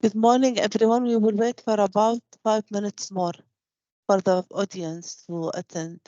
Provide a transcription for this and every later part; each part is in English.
Good morning, everyone. We will wait for about 5 minutes more for the audience to attend.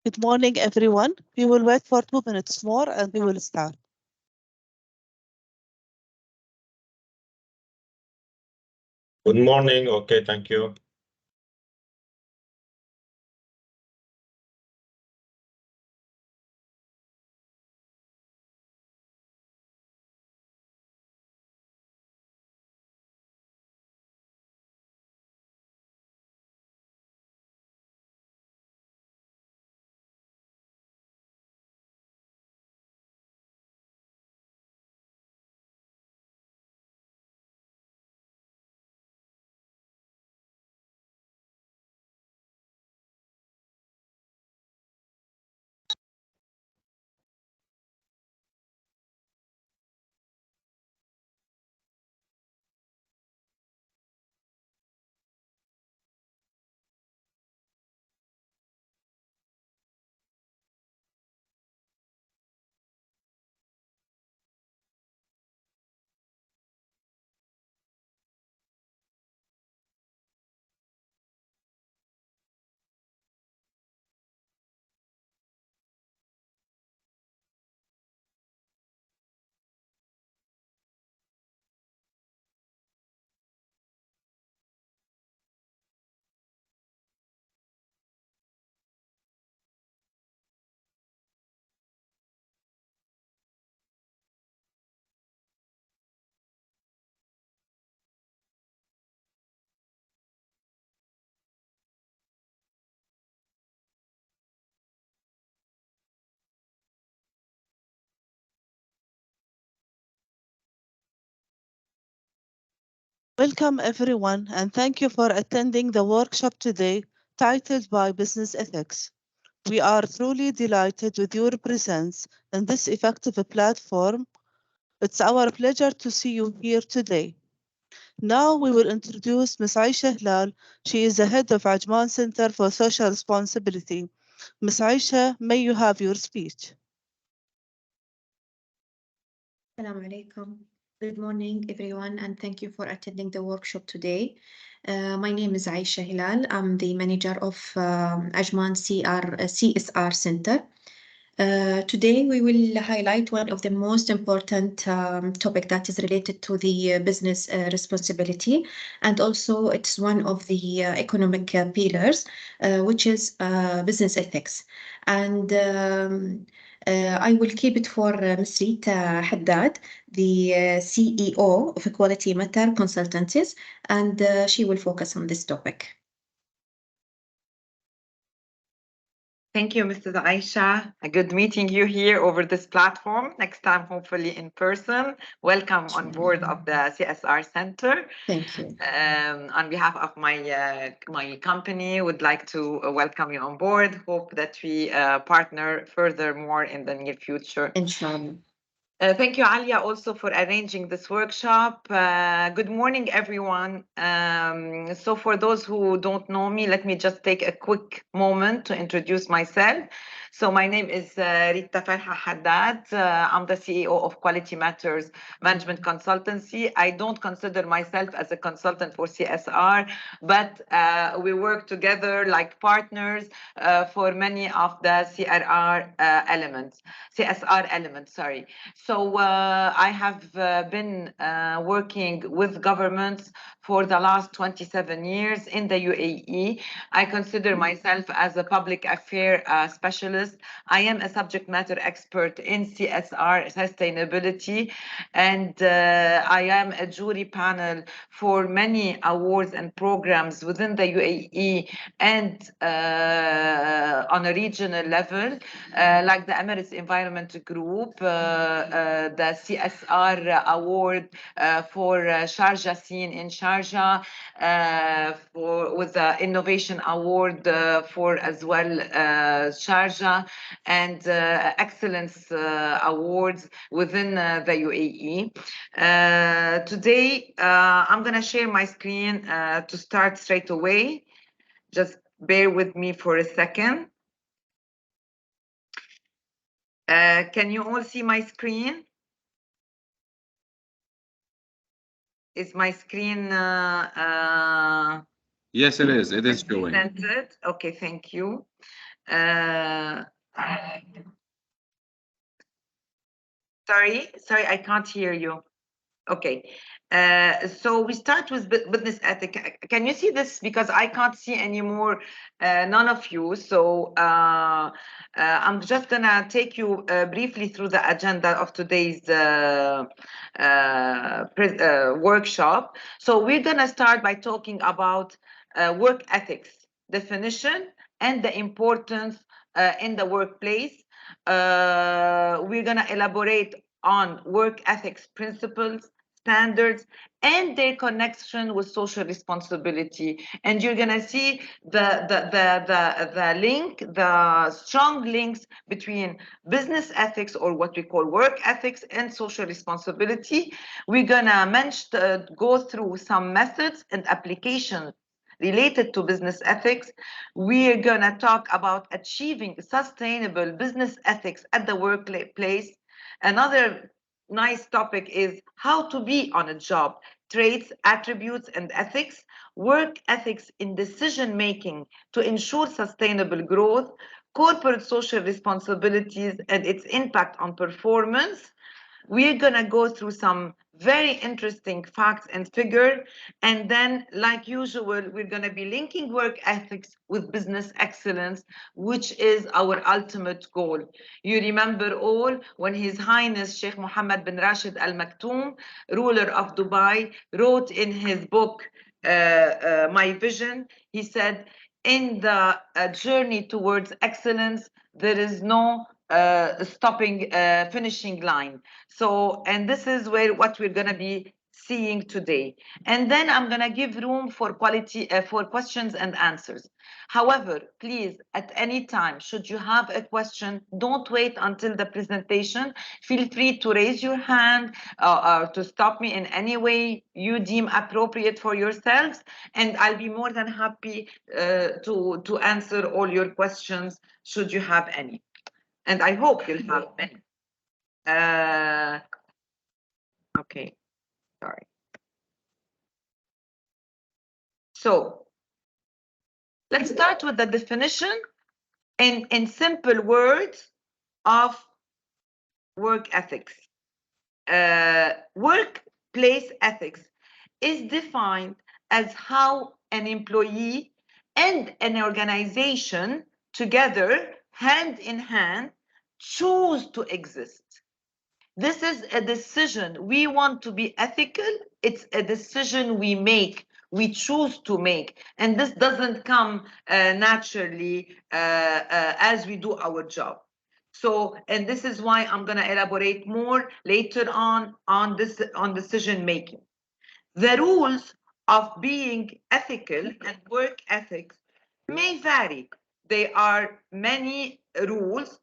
Good morning, everyone. We will wait for 2 minutes more and we will start. Good morning. Okay, thank you. Welcome, everyone, and thank you for attending the workshop today titled by Business Ethics. We are truly delighted with your presence in this effective platform. It's our pleasure to see you here today. Now we will introduce Ms. Aisha Hilal. She is the head of Ajman Center for Social Responsibility. Ms. Aisha, may you have your speech. Assalamu alaikum. Good morning, everyone, and thank you for attending the workshop today. My name is Aisha Hilal. I'm the manager of Ajman CSR Center. Today, we will highlight one of the most important topic that is related to the business responsibility, and also it's one of the economic pillars, which is business ethics. And I will keep it for Ms. Rita Haddad, the CEO of Quality Matter Consultancies, and she will focus on this topic. Thank you, Mrs. Aisha. A good meeting you here over this platform. Next time, hopefully in person. Welcome on board of the CSR Center. Thank you. On behalf of my company, would like to welcome you on board. Hope that we partner furthermore in the near future. Inshallah. Thank you, Alia, also for arranging this workshop. Good morning, everyone. So for those who don't know me, let me just take a quick moment to introduce myself. So my name is Rita Farha Haddad. I'm the CEO of Quality Matters Management Consultancy. I don't consider myself as a consultant for CSR, but we work together like partners for many of the CSR elements, sorry. So I have been working with governments for the last 27 years in the UAE. I consider myself as a public affairs specialist. I am a subject matter expert in CSR sustainability, and I am a jury panel for many awards and programs within the UAE and on a regional level, like the Emirates Environment Group, the CSR award for Sharjah Scene in Sharjah, with the Innovation Award for as well Sharjah, and Excellence Awards within the UAE. Today, I'm going to share my screen to start straight away. Just bear with me for a second. Can you all see my screen? Is my screen? Yes, it is. It is showing. Presented? Okay, thank you. Sorry, I can't hear you. Okay. So we start with business ethics. Can you see this? Because I can't see anymore, none of you. So I'm just gonna take you briefly through the agenda of today's workshop. So we're gonna start by talking about work ethics definition and the importance in the workplace. We're gonna elaborate on work ethics principles, standards, and their connection with social responsibility. And you're gonna see the link, the strong links between business ethics, or what we call work ethics, and social responsibility. We're gonna go through some methods and applications related to business ethics. We're gonna talk about achieving sustainable business ethics at the workplace. Another nice topic is how to be on a job, traits, attributes, and ethics, work ethics in decision-making to ensure sustainable growth, corporate social responsibilities and its impact on performance. We're gonna go through some very interesting facts and figures, and then, like usual, we're gonna be linking work ethics with business excellence, which is our ultimate goal. You remember all when His Highness Sheikh Mohammed bin Rashid Al Maktoum, ruler of Dubai, wrote in his book, My Vision, he said, in the journey towards excellence, there is no finishing line. So, and this is what we're going to be seeing today. And then I'm going to give room for for questions and answers. However, please, at any time, should you have a question, don't wait until the presentation. Feel free to raise your hand or to stop me in any way you deem appropriate for yourselves, and I'll be more than happy to answer all your questions should you have any. And I hope you'll have many. Okay, sorry. So let's start with the definition in simple words of work ethics. Workplace ethics is defined as how an employee and an organization together, hand in hand, choose to exist. This is a decision. We want to be ethical. It's a decision we make, we choose to make. And this doesn't come naturally as we do our job. So, and this is why I'm going to elaborate more later on decision making. The rules of being ethical and work ethics may vary. There are many rules.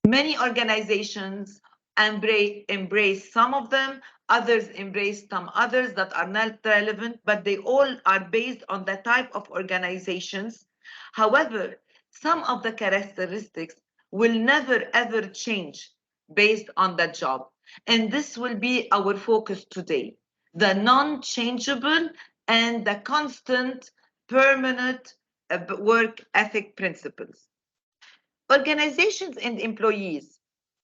Many organizations embrace some of them, others embrace some others that are not relevant, but they all are based on the type of organizations. However, some of the characteristics will never ever change based on the job. And this will be our focus today. The non-changeable and the constant, permanent work ethic principles. Organizations and employees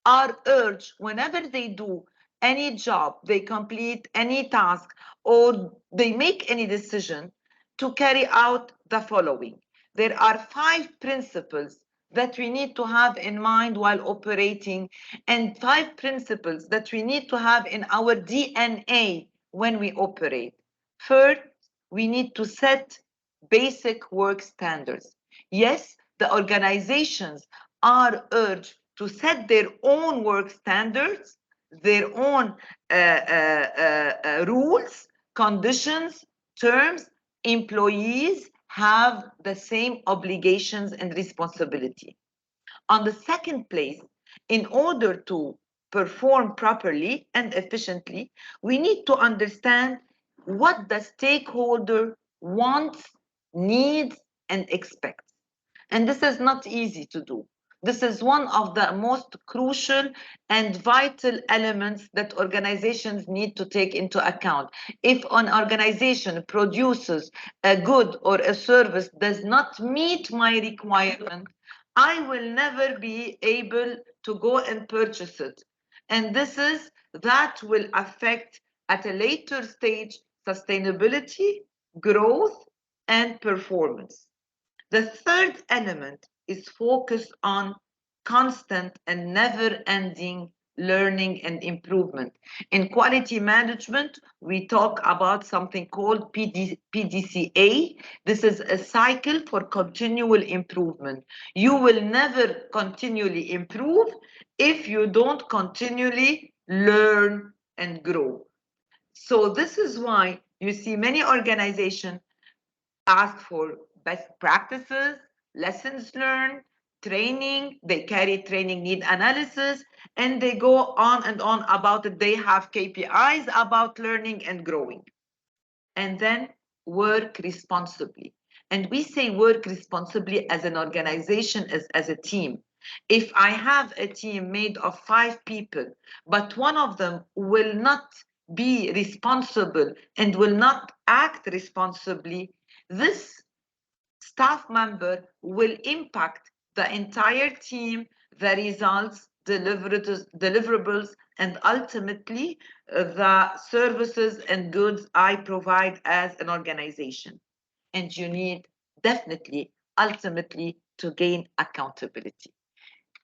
are urged whenever they do any job, they complete any task, or they make any decision to carry out the following. There are 5 principles that we need to have in mind while operating, and 5 principles that we need to have in our DNA when we operate. First, we need to set basic work standards. Yes, the organizations are urged to set their own work standards, their own rules, conditions, terms. Employees have the same obligations and responsibility. On the second place, in order to perform properly and efficiently, we need to understand what the stakeholder wants, needs, and expects. And this is not easy to do. This is one of the most crucial and vital elements that organizations need to take into account. If an organization produces a good or a service does not meet my requirement, I will never be able to go and purchase it. And that will affect at a later stage sustainability, growth, and performance. The third element is focused on constant and never-ending learning and improvement. In quality management, we talk about something called PDCA. This is a cycle for continual improvement. You will never continually improve if you don't continually learn and grow. So this is why you see many organizations ask for best practices, lessons learned, training. They carry training need analysis, and they go on and on about it. They have KPIs about learning and growing. And then work responsibly. And we say work responsibly as an organization, as a team. If I have a team made of 5 people, but one of them will not be responsible and will not act responsibly, this staff member will impact the entire team, the results, deliverables, and ultimately the services and goods I provide as an organization. And you need definitely, ultimately, to gain accountability.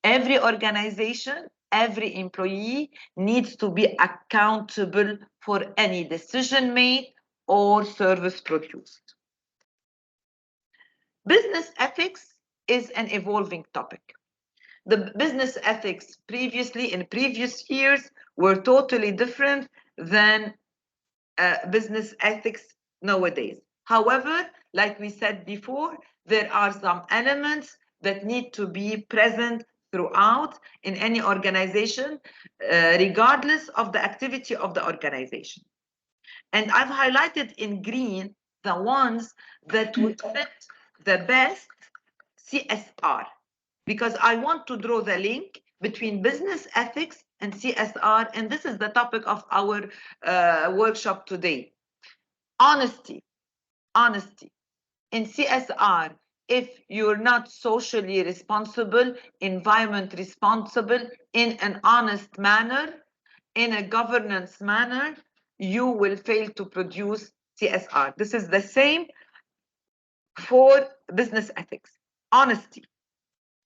Every organization, every employee needs to be accountable for any decision made or service produced. Business ethics is an evolving topic. The business ethics previously, in previous years, were totally different than business ethics nowadays. However, like we said before, there are some elements that need to be present throughout in any organization, regardless of the activity of the organization. And I've highlighted in green the ones that would fit the best CSR, because I want to draw the link between business ethics and CSR, and this is the topic of our workshop today. Honesty. In CSR, if you're not socially responsible, environment responsible, in an honest manner, in a governance manner, you will fail to produce CSR. This is the same for business ethics. Honesty,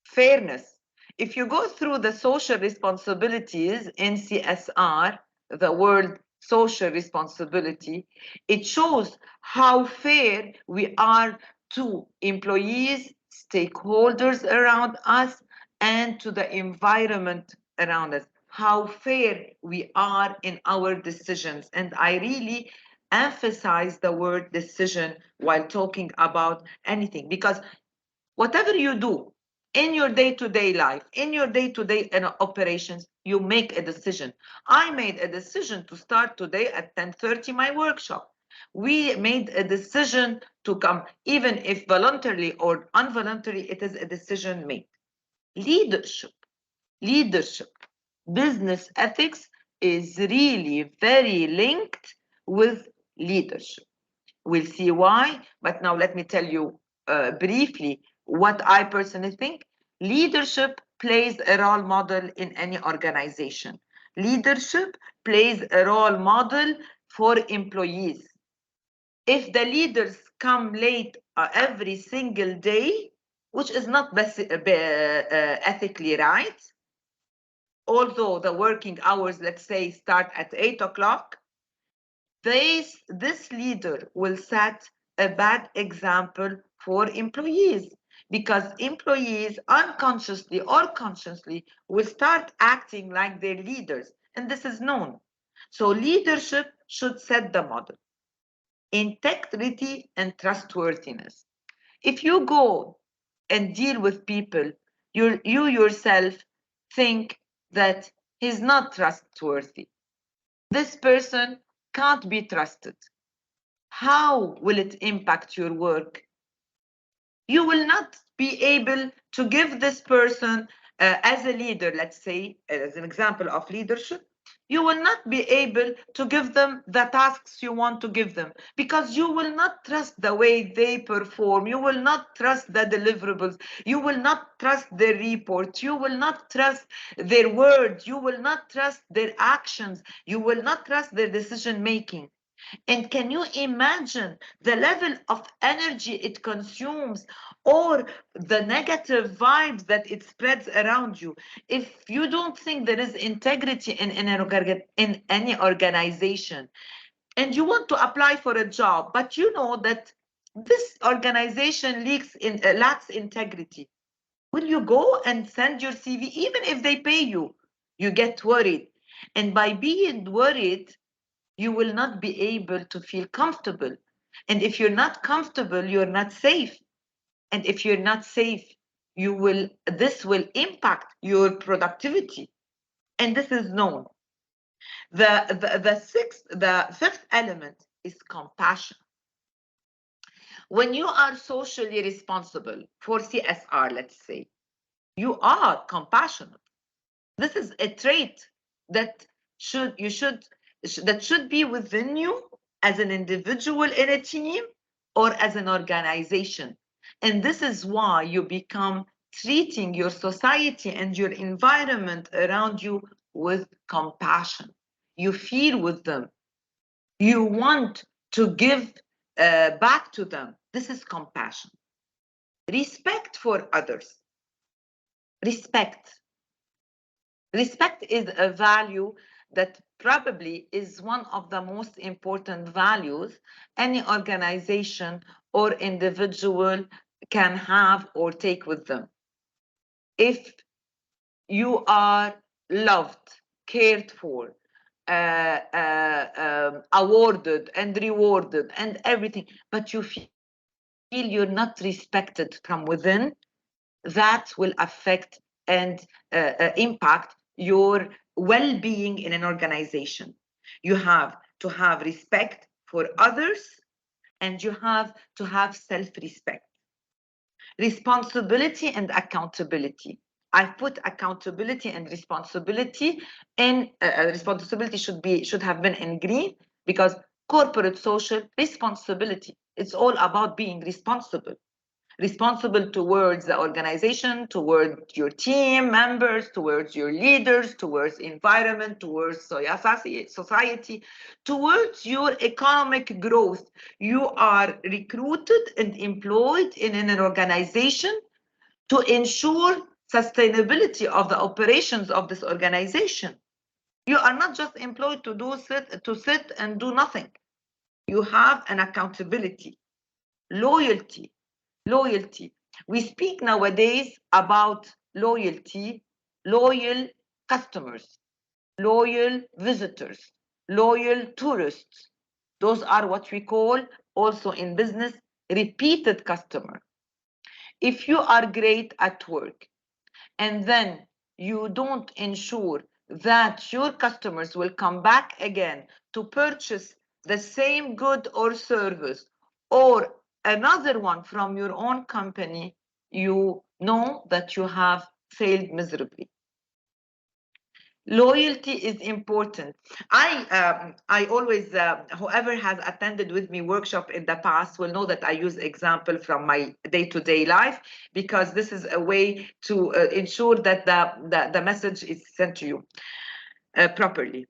fairness. If you go through the social responsibilities in CSR, the word social responsibility, it shows how fair we are to employees, stakeholders around us, and to the environment around us, how fair we are in our decisions. And I really emphasize the word decision while talking about anything, because whatever you do in your day-to-day life, in your day-to-day operations, you make a decision. I made a decision to start today at 10:30 my workshop. We made a decision to come, even if voluntarily or involuntarily, it is a decision made. Leadership, business ethics is really very linked with leadership. We'll see why, but now let me tell you briefly what I personally think. Leadership plays a role model in any organization. Leadership plays a role model for employees. If the leaders come late every single day, which is not ethically right, although the working hours, let's say, start at 8 o'clock, this leader will set a bad example for employees, because employees unconsciously or consciously will start acting like their leaders, and this is known. So leadership should set the model. Integrity and trustworthiness. If you go and deal with people, you yourself think that he's not trustworthy, this person can't be trusted, how will it impact your work? You will not be able to give this person as a leader, let's say, as an example of leadership, you will not be able to give them the tasks you want to give them, because you will not trust the way they perform, you will not trust the deliverables, you will not trust their reports, you will not trust their words, you will not trust their actions, you will not trust their decision making. And can you imagine the level of energy it consumes, or the negative vibes that it spreads around you, if you don't think there is integrity in any organization, and you want to apply for a job, but you know that this organization lacks integrity? Will you go and send your CV even if they pay you? You get worried. And by being worried, you will not be able to feel comfortable. And if you're not comfortable, you're not safe. And if you're not safe, this will impact your productivity. And this is known. The fifth element is compassion. When you are socially responsible for CSR, let's say, you are compassionate. This is a trait that should be within you as an individual in a team or as an organization. And this is why you become treating your society and your environment around you with compassion. You feel with them. You want to give back to them. This is compassion. Respect for others. Respect is a value that probably is one of the most important values any organization or individual can have or take with them. If you are loved, cared for, awarded and rewarded and everything, but you feel you're not respected from within, that will affect and impact your well-being in an organization. You have to have respect for others, and you have to have self-respect. Responsibility and accountability. I put accountability and responsibility in, responsibility should have been in green, because corporate social responsibility, it's all about being responsible. Responsible towards the organization, towards your team members, towards your leaders, towards environment, towards society, towards your economic growth. You are recruited and employed in an organization to ensure sustainability of the operations of this organization. You are not just employed to sit and do nothing. You have an accountability, loyalty. We speak nowadays about loyalty, loyal customers, loyal visitors, loyal tourists. Those are what we call also in business repeated customer. If you are great at work and then you don't ensure that your customers will come back again to purchase the same good or service or another one from your own company, you know that you have failed miserably. Loyalty is important. I always, whoever has attended with me workshop in the past will know that I use example from my day-to-day life, because this is a way to ensure that the message is sent to you properly.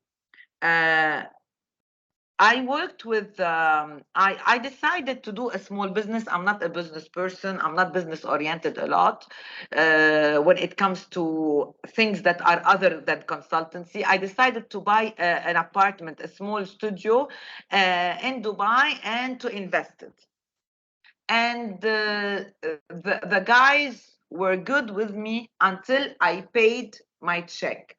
I worked with, I decided to do a small business. I'm not a business person. I'm not business oriented a lot. When it comes to things that are other than consultancy, I decided to buy an apartment, a small studio in Dubai, and to invest it. And the guys were good with me until I paid my check.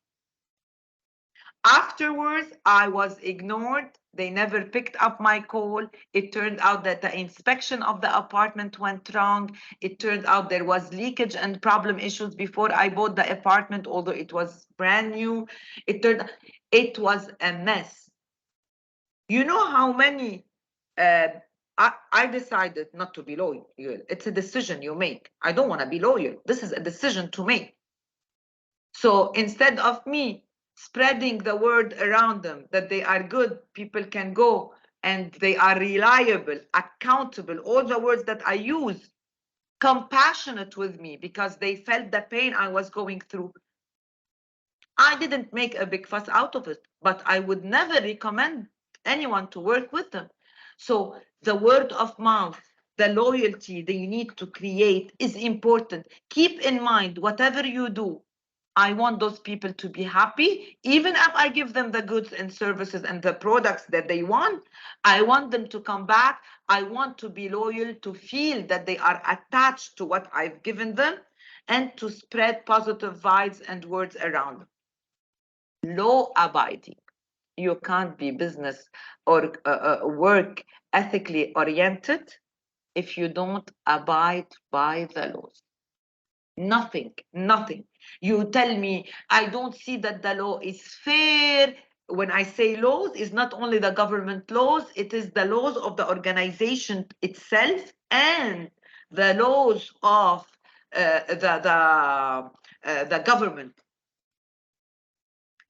Afterwards, I was ignored. They never picked up my call. It turned out that the inspection of the apartment went wrong. It turned out there was leakage and problem issues before I bought the apartment, although it was brand new. It was a mess. You know how many, I decided not to be loyal. It's a decision you make. I don't want to be loyal. This is a decision to make. So instead of me spreading the word around them that they are good, people can go, and they are reliable, accountable, all the words that I use, compassionate with me because they felt the pain I was going through, I didn't make a big fuss out of it, but I would never recommend anyone to work with them. So the word of mouth, the loyalty that you need to create is important. Keep in mind, whatever you do, I want those people to be happy. Even if I give them the goods and services and the products that they want, I want them to come back. I want to be loyal, to feel that they are attached to what I've given them, and to spread positive vibes and words around them. Law abiding. You can't be business or work ethically oriented if you don't abide by the laws. Nothing. You tell me, I don't see that the law is fair. When I say laws, it's not only the government laws, it is the laws of the organization itself and the laws of the government.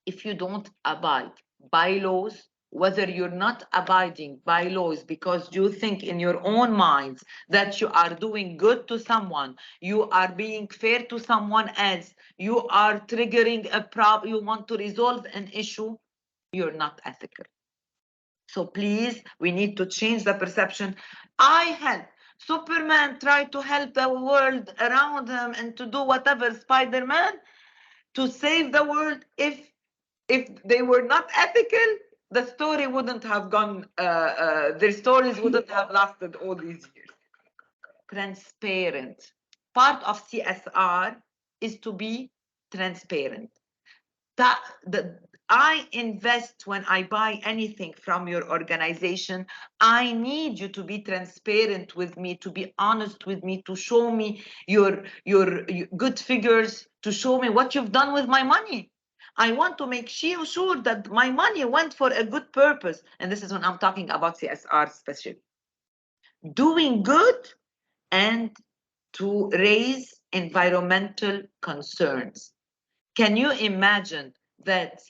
If you don't abide by laws, whether you're not abiding by laws because you think in your own minds that you are doing good to someone, you are being fair to someone else, you are triggering a problem, you want to resolve an issue, you're not ethical. So please, we need to change the perception. I help. Superman tried to help the world around him and to do whatever, Spider-Man, to save the world. If they were not ethical, the story wouldn't have gone, their stories wouldn't have lasted all these years. Transparent. Part of CSR is to be transparent. I invest when I buy anything from your organization. I need you to be transparent with me, to be honest with me, to show me your good figures, to show me what you've done with my money. I want to make sure that my money went for a good purpose. And this is when I'm talking about CSR especially. Doing good and to raise environmental concerns. Can you imagine that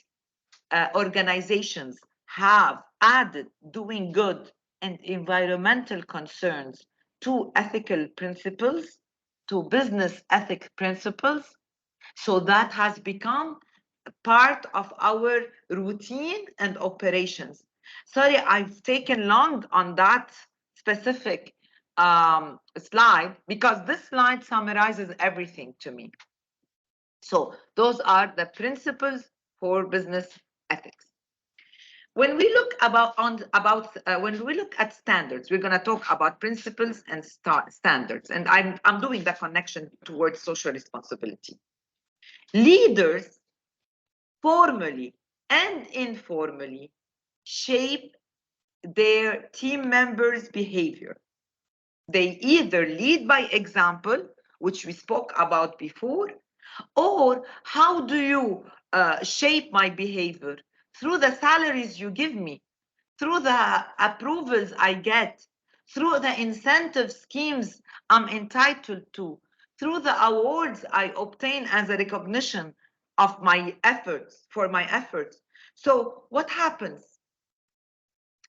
organizations have added doing good and environmental concerns to ethical principles, to business ethic principles? So that has become part of our routine and operations. Sorry, I've taken long on that specific slide because this slide summarizes everything to me. So those are the principles for business ethics. When we look when we look at standards, we're going to talk about principles and standards, and I'm doing the connection towards social responsibility. Leaders, formally and informally, shape their team members' behavior. They either lead by example, which we spoke about before, or how do you shape my behavior? Through the salaries you give me, through the approvals I get, through the incentive schemes I'm entitled to, through the awards I obtain as a recognition of my efforts, for my efforts. So what happens?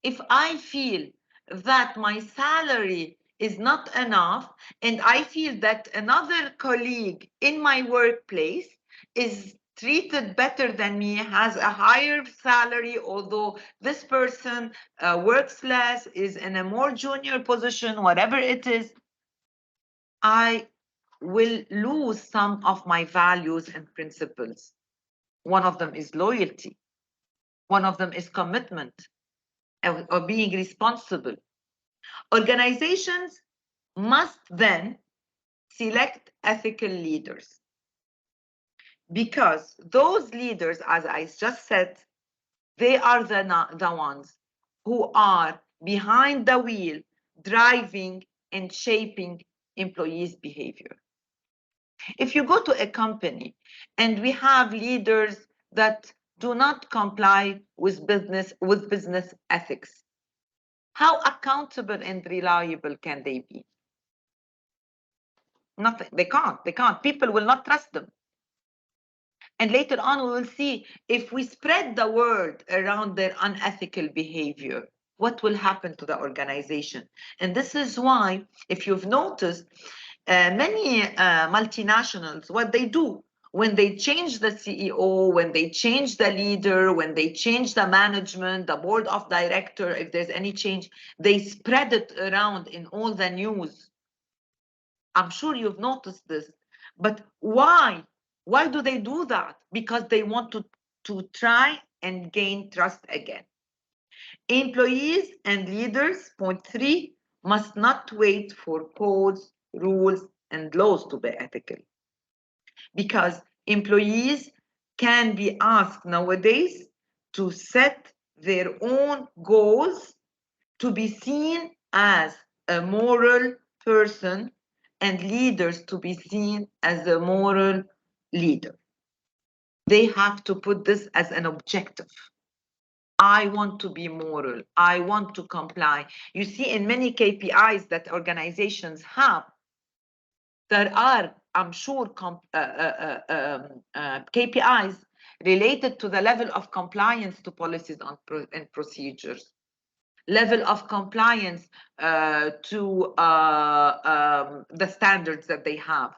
If I feel that my salary is not enough, and I feel that another colleague in my workplace is treated better than me, has a higher salary, although this person works less, is in a more junior position, whatever it is, I will lose some of my values and principles. One of them is loyalty. One of them is commitment or being responsible. Organizations must then select ethical leaders, because those leaders, as I just said, they are the ones who are behind the wheel, driving and shaping employees' behavior. If you go to a company and we have leaders that do not comply with business ethics, how accountable and reliable can they be? Nothing. They can't. People will not trust them. And later on, we will see if we spread the word around their unethical behavior, what will happen to the organization. And this is why, if you've noticed, many multinationals, what they do, when they change the CEO, when they change the leader, when they change the management, the board of director, if there's any change, they spread it around in all the news. I'm sure you've noticed this. But why? Why do they do that? Because they want to try and gain trust again. Employees and leaders, point 3, must not wait for codes, rules, and laws to be ethical. Because employees can be asked nowadays to set their own goals, to be seen as a moral person, and leaders to be seen as a moral leader. They have to put this as an objective. I want to be moral. I want to comply. You see, in many KPIs that organizations have, there are, I'm sure, KPIs related to the level of compliance to policies and procedures, level of compliance to the standards that they have,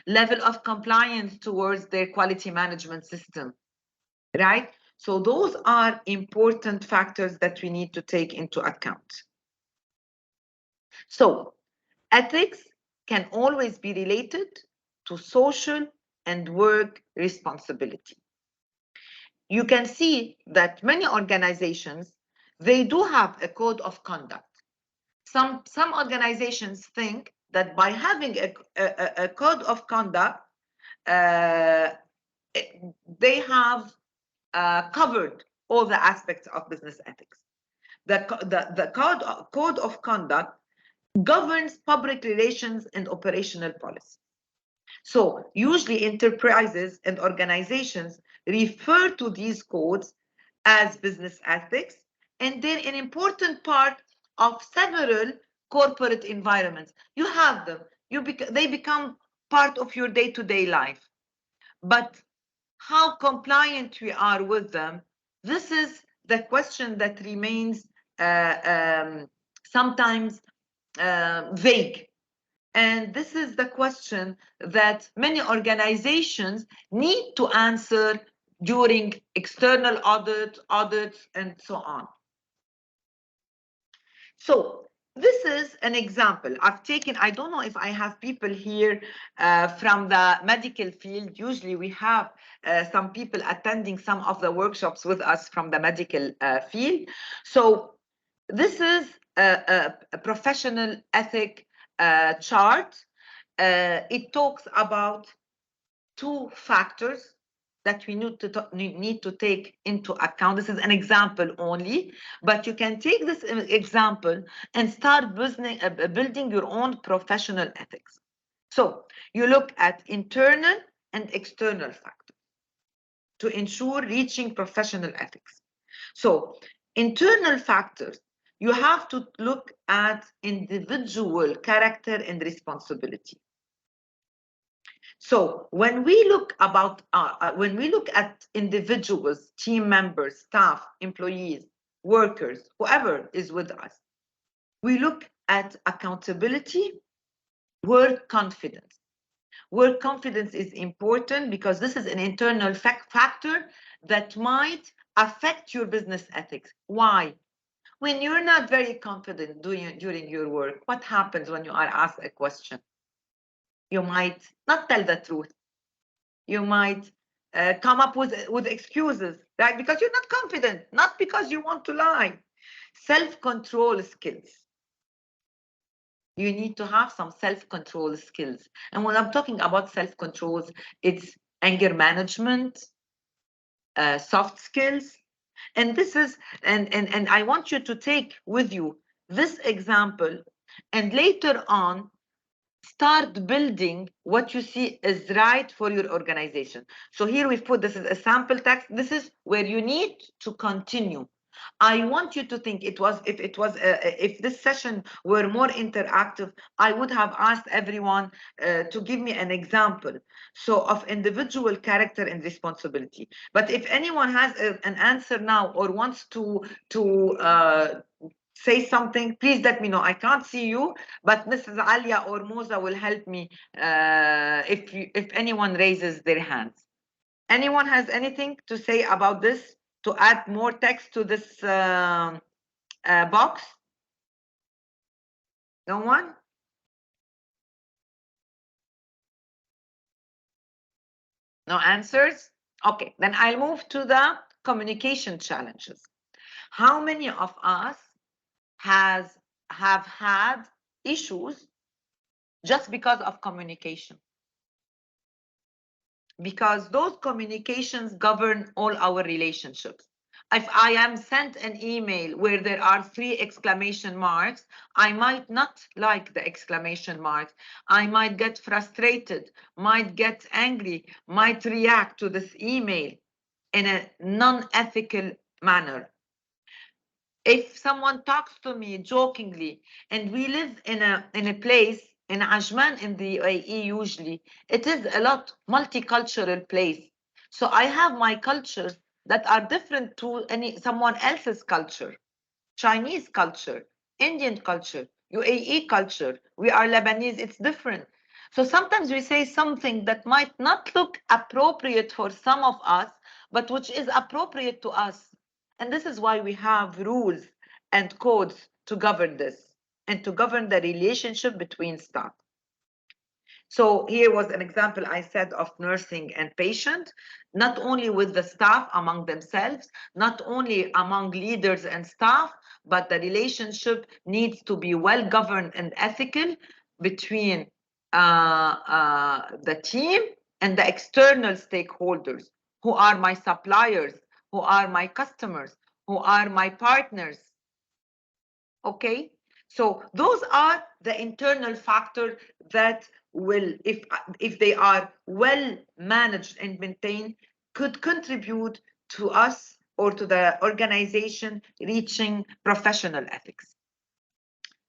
level of compliance towards their quality management system, right? So those are important factors that we need to take into account. So ethics can always be related to social and work responsibility. You can see that many organizations, they do have a code of conduct. Some organizations think that by having a code of conduct, they have covered all the aspects of business ethics. The code of conduct governs public relations and operational policy. So usually enterprises and organizations refer to these codes as business ethics, and they're an important part of several corporate environments. You have them, they become part of your day-to-day life. But how compliant we are with them, this is the question that remains sometimes vague. And this is the question that many organizations need to answer during external audits, and so on. So this is an example I've taken. I don't know if I have people here from the medical field. Usually we have some people attending some of the workshops with us from the medical field. So this is a professional ethic chart. It talks about two factors that we need to take into account. This is an example only, but you can take this example and start building your own professional ethics. So you look at internal and external factors to ensure reaching professional ethics. So internal factors, you have to look at individual character and responsibility. So when we look at individuals, team members, staff, employees, workers, whoever is with us, we look at accountability, work confidence. Work confidence is important because this is an internal factor that might affect your business ethics. Why? When you're not very confident during your work, what happens when you are asked a question? You might not tell the truth. You might come up with excuses, right? Because you're not confident, not because you want to lie. Self-control skills. You need to have some self-control skills. And when I'm talking about self-controls, it's anger management, soft skills. And this is, and I want you to take with you this example, and later on, start building what you see is right for your organization. So here we've put this as a sample text. This is where you need to continue. I want you to think if this session were more interactive, I would have asked everyone to give me an example. So of individual character and responsibility. But if anyone has an answer now or wants to say something, please let me know. I can't see you, but Mrs. Alia or Moza will help me if anyone raises their hands. Anyone has anything to say about this, to add more text to this box? No one? No answers? Okay, then I'll move to the communication challenges. How many of us have had issues just because of communication? Because those communications govern all our relationships. If I am sent an email where there are 3 exclamation marks, I might not like the exclamation marks. I might get frustrated, might get angry, might react to this email in a non-ethical manner. If someone talks to me jokingly, and we live in a place in Ajman in the UAE, usually it is a lot multicultural place. So I have my cultures that are different to someone else's culture. Chinese culture, Indian culture, UAE culture. We are Lebanese, it's different. So sometimes we say something that might not look appropriate for some of us, but which is appropriate to us. And this is why we have rules and codes to govern this and to govern the relationship between staff. So here was an example I said of nursing and patient, not only with the staff among themselves, not only among leaders and staff, but the relationship needs to be well governed and ethical between the team and the external stakeholders, who are my suppliers, who are my customers, who are my partners. Okay, so those are the internal factors that will, if they are well managed and maintained, could contribute to us or to the organization reaching professional ethics.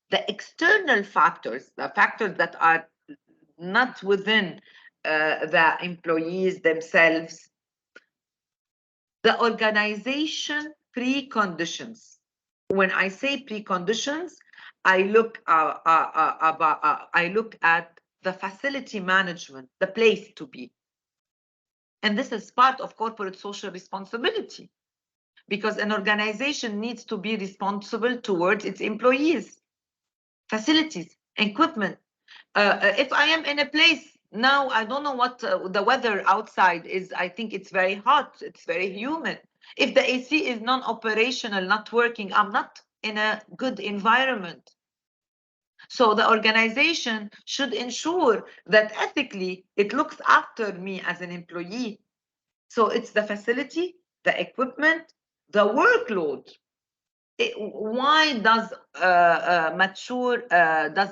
The external factors, the factors that are not within the employees themselves, the organization preconditions. When I say preconditions, I look at the facility management, the place to be. And this is part of corporate social responsibility, because an organization needs to be responsible towards its employees, facilities, equipment. If I am in a place now, I don't know what the weather outside is. I think it's very hot, it's very humid. If the AC is non-operational, not working, I'm not in a good environment. So the organization should ensure that ethically it looks after me as an employee. So it's the facility, the equipment, the workload. Why does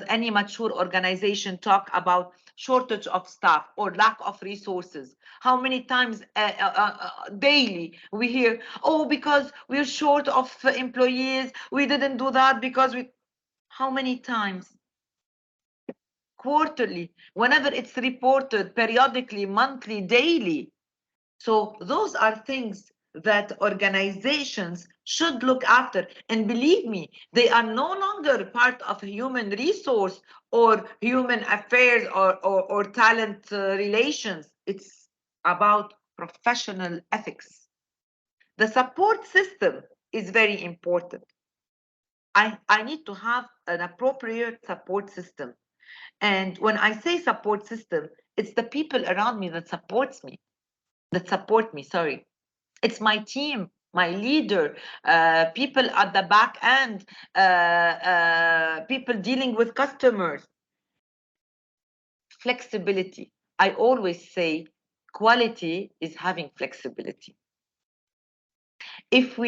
any mature organization talk about shortage of staff or lack of resources? How many times daily we hear, oh, because we're short of employees, we didn't do that because we. How many times? Quarterly, whenever it's reported, periodically, monthly, daily. So those are things that organizations should look after. And believe me, they are no longer part of human resource or human affairs or talent relations. It's about professional ethics. The support system is very important. I need to have an appropriate support system. And when I say support system, it's the people around me that support me. Sorry. It's my team, my leader, people at the back end, people dealing with customers. Flexibility. I always say quality is having flexibility. If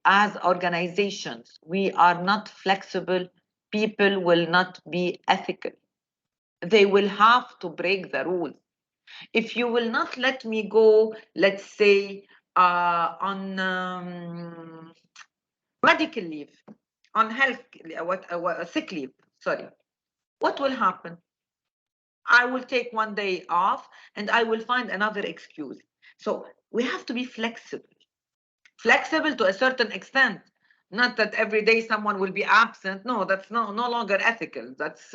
as organizations, we are not flexible, people will not be ethical. They will have to break the rules. If you will not let me go, let's say, on medical leave, on health, sick leave, sorry, what will happen? I will take one day off and I will find another excuse. So we have to be flexible to a certain extent. Not that every day someone will be absent. No, that's no longer ethical. That's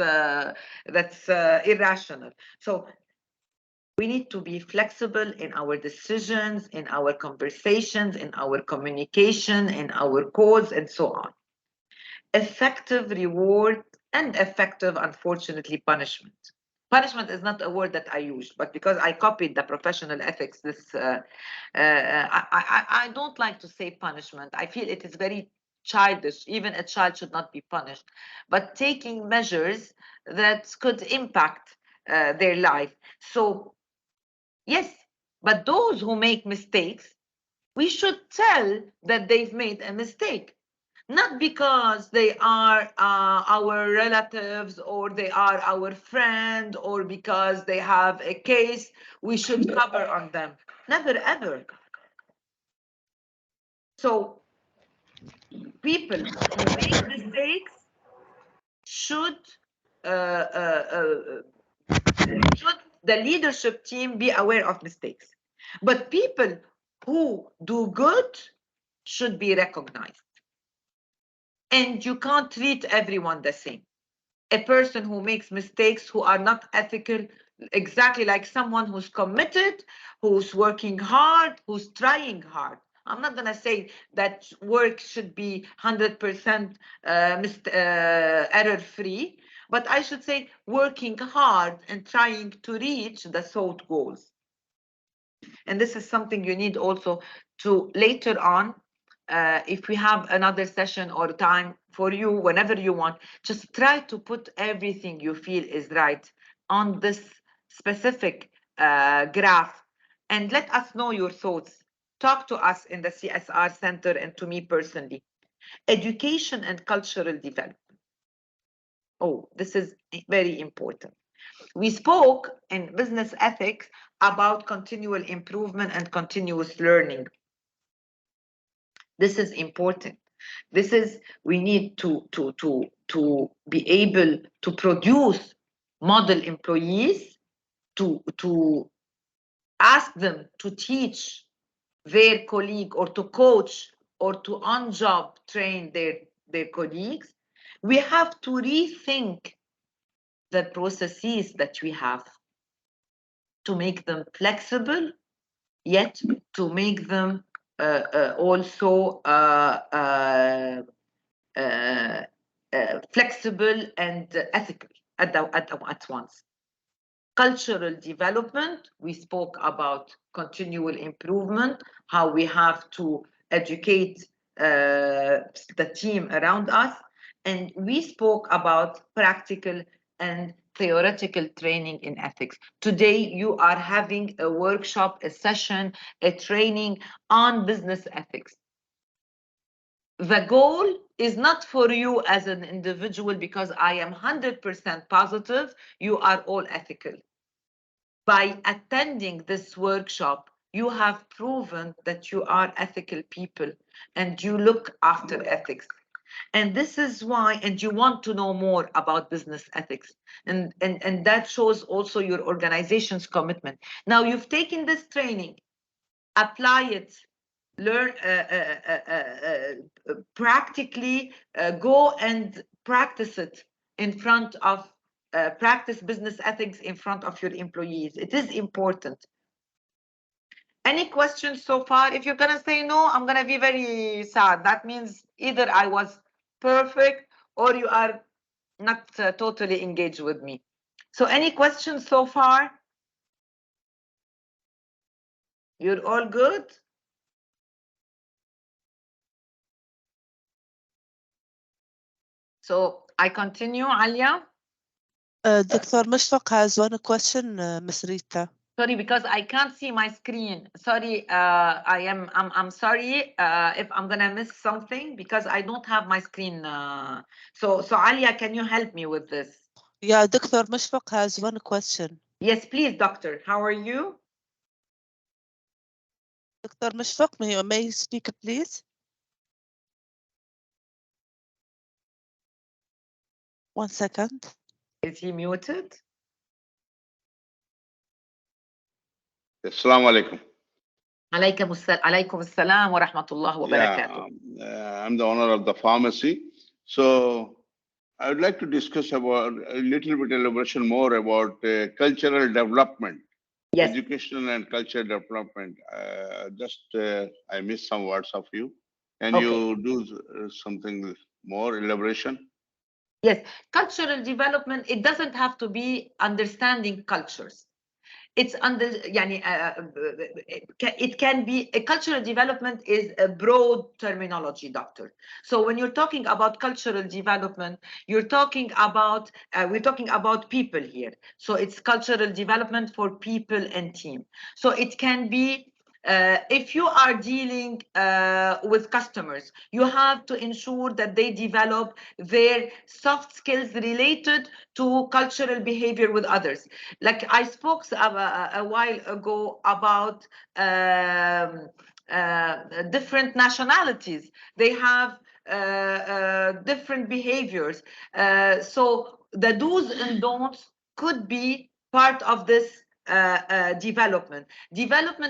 irrational. So we need to be flexible in our decisions, in our conversations, in our communication, in our codes, and so on. Effective reward and effective, unfortunately, punishment. Punishment is not a word that I use, but because I copied the professional ethics, I don't like to say punishment. I feel it is very childish. Even a child should not be punished, but taking measures that could impact their life. So yes, but those who make mistakes, we should tell that they've made a mistake. Not because they are our relatives or they are our friend or because they have a case, we should cover on them. Never, ever. So people who make mistakes should the leadership team be aware of mistakes. But people who do good should be recognized. And you can't treat everyone the same. A person who makes mistakes, who are not ethical, exactly like someone who's committed, who's working hard, who's trying hard. I'm not going to say that work should be 100% error-free, but I should say working hard and trying to reach the sought goals. And this is something you need also to later on, if we have another session or time for you, whenever you want, just try to put everything you feel is right on this specific graph and let us know your thoughts. Talk to us in the CSR Center and to me personally. Education and cultural development. Oh, this is very important. We spoke in business ethics about continual improvement and continuous learning. This is important. This is, we need to be able to produce model employees, to ask them to teach their colleague or to coach or to on-job train their colleagues. We have to rethink the processes that we have to make them flexible, yet to make them also flexible and ethical at once. Cultural development, we spoke about continual improvement, how we have to educate the team around us, and we spoke about practical and theoretical training in ethics. Today, you are having a workshop, a session, a training on business ethics. The goal is not for you as an individual, because I am 100% positive you are all ethical. By attending this workshop, you have proven that you are ethical people and you look after ethics. And this is why, and you want to know more about business ethics. And that shows also your organization's commitment. Now you've taken this training, apply it, learn, practically go and practice it in front of, practice business ethics in front of your employees. It is important. Any questions so far? If you're gonna say no, I'm gonna be very sad. That means either I was perfect or you are not totally engaged with me. So any questions so far? You're all good? So I continue, Alia. Dr. Mashfaq has one question, Ms. Rita. Sorry, because I can't see my screen. Sorry, I'm sorry if I'm gonna miss something because I don't have my screen. So Alia, can you help me with this? Yeah, Dr. Mashfaq has one question. Yes, please, doctor. How are you? Dr. Mashfaq, may you speak, please? One second. Is he muted? Assalamu alaikum. Alaykum assalam wa rahmatullah wa barakatuh. Yeah, I'm the owner of the pharmacy. So I would like to discuss about a little bit elaboration more about cultural development, Yes. educational and cultural development. I missed some words of you. Can Okay. you do something more elaboration? Yes, cultural development, it doesn't have to be understanding cultures. It's it can be, a cultural development is a broad terminology, doctor. So when you're talking about cultural development, you're talking about, we're talking about people here. So it's cultural development for people and team. So it can be, if you are dealing with customers, you have to ensure that they develop their soft skills related to cultural behavior with others. Like I spoke a while ago about different nationalities. They have different behaviors. So the do's and don'ts could be part of this development.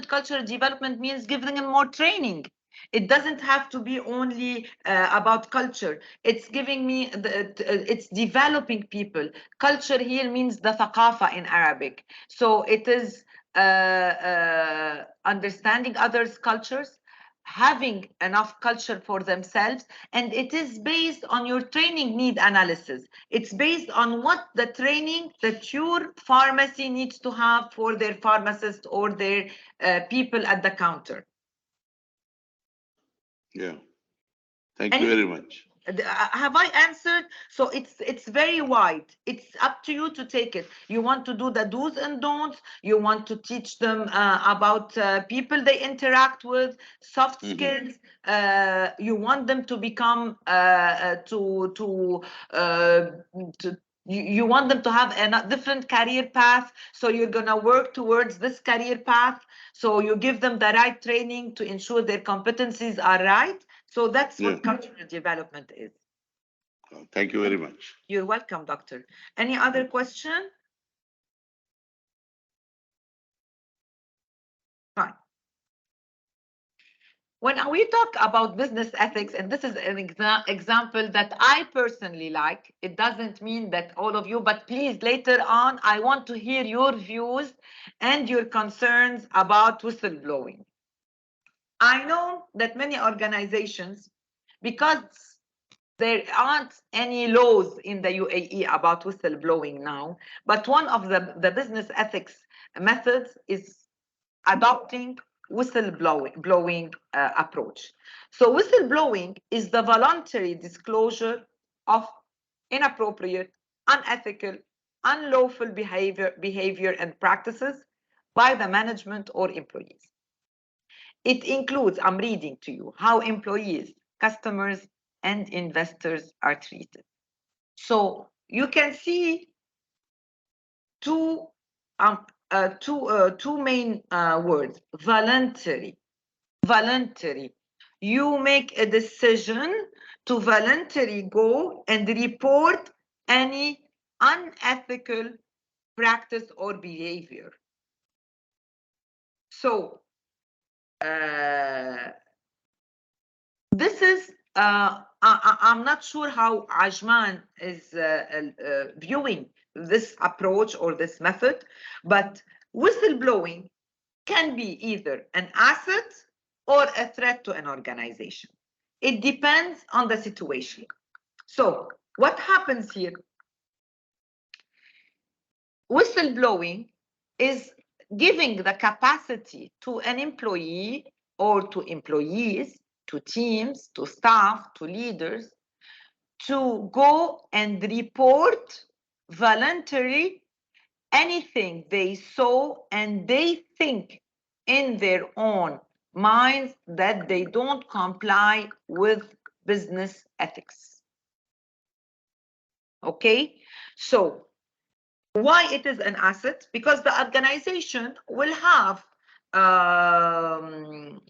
Cultural development means giving them more training. It doesn't have to be only about culture. It's giving me, it's developing people. Culture here means the thaqafa in Arabic. So it is understanding others' cultures, having enough culture for themselves, and it is based on your training need analysis. It's based on what the training that your pharmacy needs to have for their pharmacist or their people at the counter. Yeah. Thank you very much. Have I answered? So it's very wide. It's up to you to take it. You want to do the do's and don'ts. You want to teach them about people they interact with, soft skills. You want them to become you want them to have a different career path. So you're gonna work towards this career path. So you give them the right training to ensure their competencies are right. So that's what cultural development is. Thank you very much. You're welcome, doctor. Any other question? Fine. When we talk about business ethics, and this is an example that I personally like, it doesn't mean that all of you, but please later on, I want to hear your views and your concerns about whistleblowing. I know that many organizations, because there aren't any laws in the UAE about whistleblowing now, but one of the business ethics methods is adopting whistleblowing approach. So whistleblowing is the voluntary disclosure of inappropriate, unethical, unlawful behavior and practices by the management or employees. It includes, I'm reading to you, how employees, customers, and investors are treated. So you can see two main words: voluntary. Voluntary. You make a decision to voluntarily go and report any unethical practice or behavior. So this is I'm not sure how Ajman is viewing this approach or this method, but whistleblowing can be either an asset or a threat to an organization. It depends on the situation. So what happens here? Whistleblowing is giving the capacity to an employee or to employees, to teams, to staff, to leaders, to go and report voluntarily anything they saw and they think in their own minds that they don't comply with business ethics. Okay, so why it is an asset? Because the organization will have an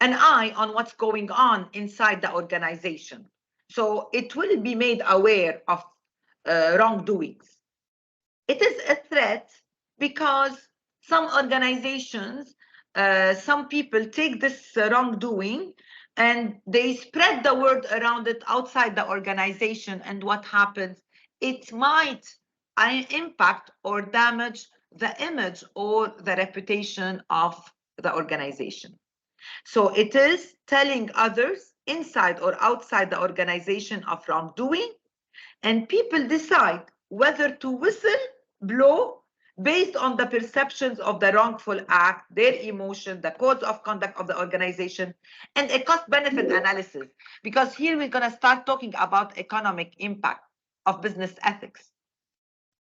eye on what's going on inside the organization. So it will be made aware of wrongdoings. It is a threat because some organizations, some people take this wrongdoing and they spread the word around it outside the organization. And what happens? It might impact or damage the image or the reputation of the organization. So it is telling others inside or outside the organization of wrongdoing, and people decide whether to whistle blow based on the perceptions of the wrongful act, their emotion, the codes of conduct of the organization, and a cost-benefit analysis. Because here we're going to start talking about economic impact of business ethics.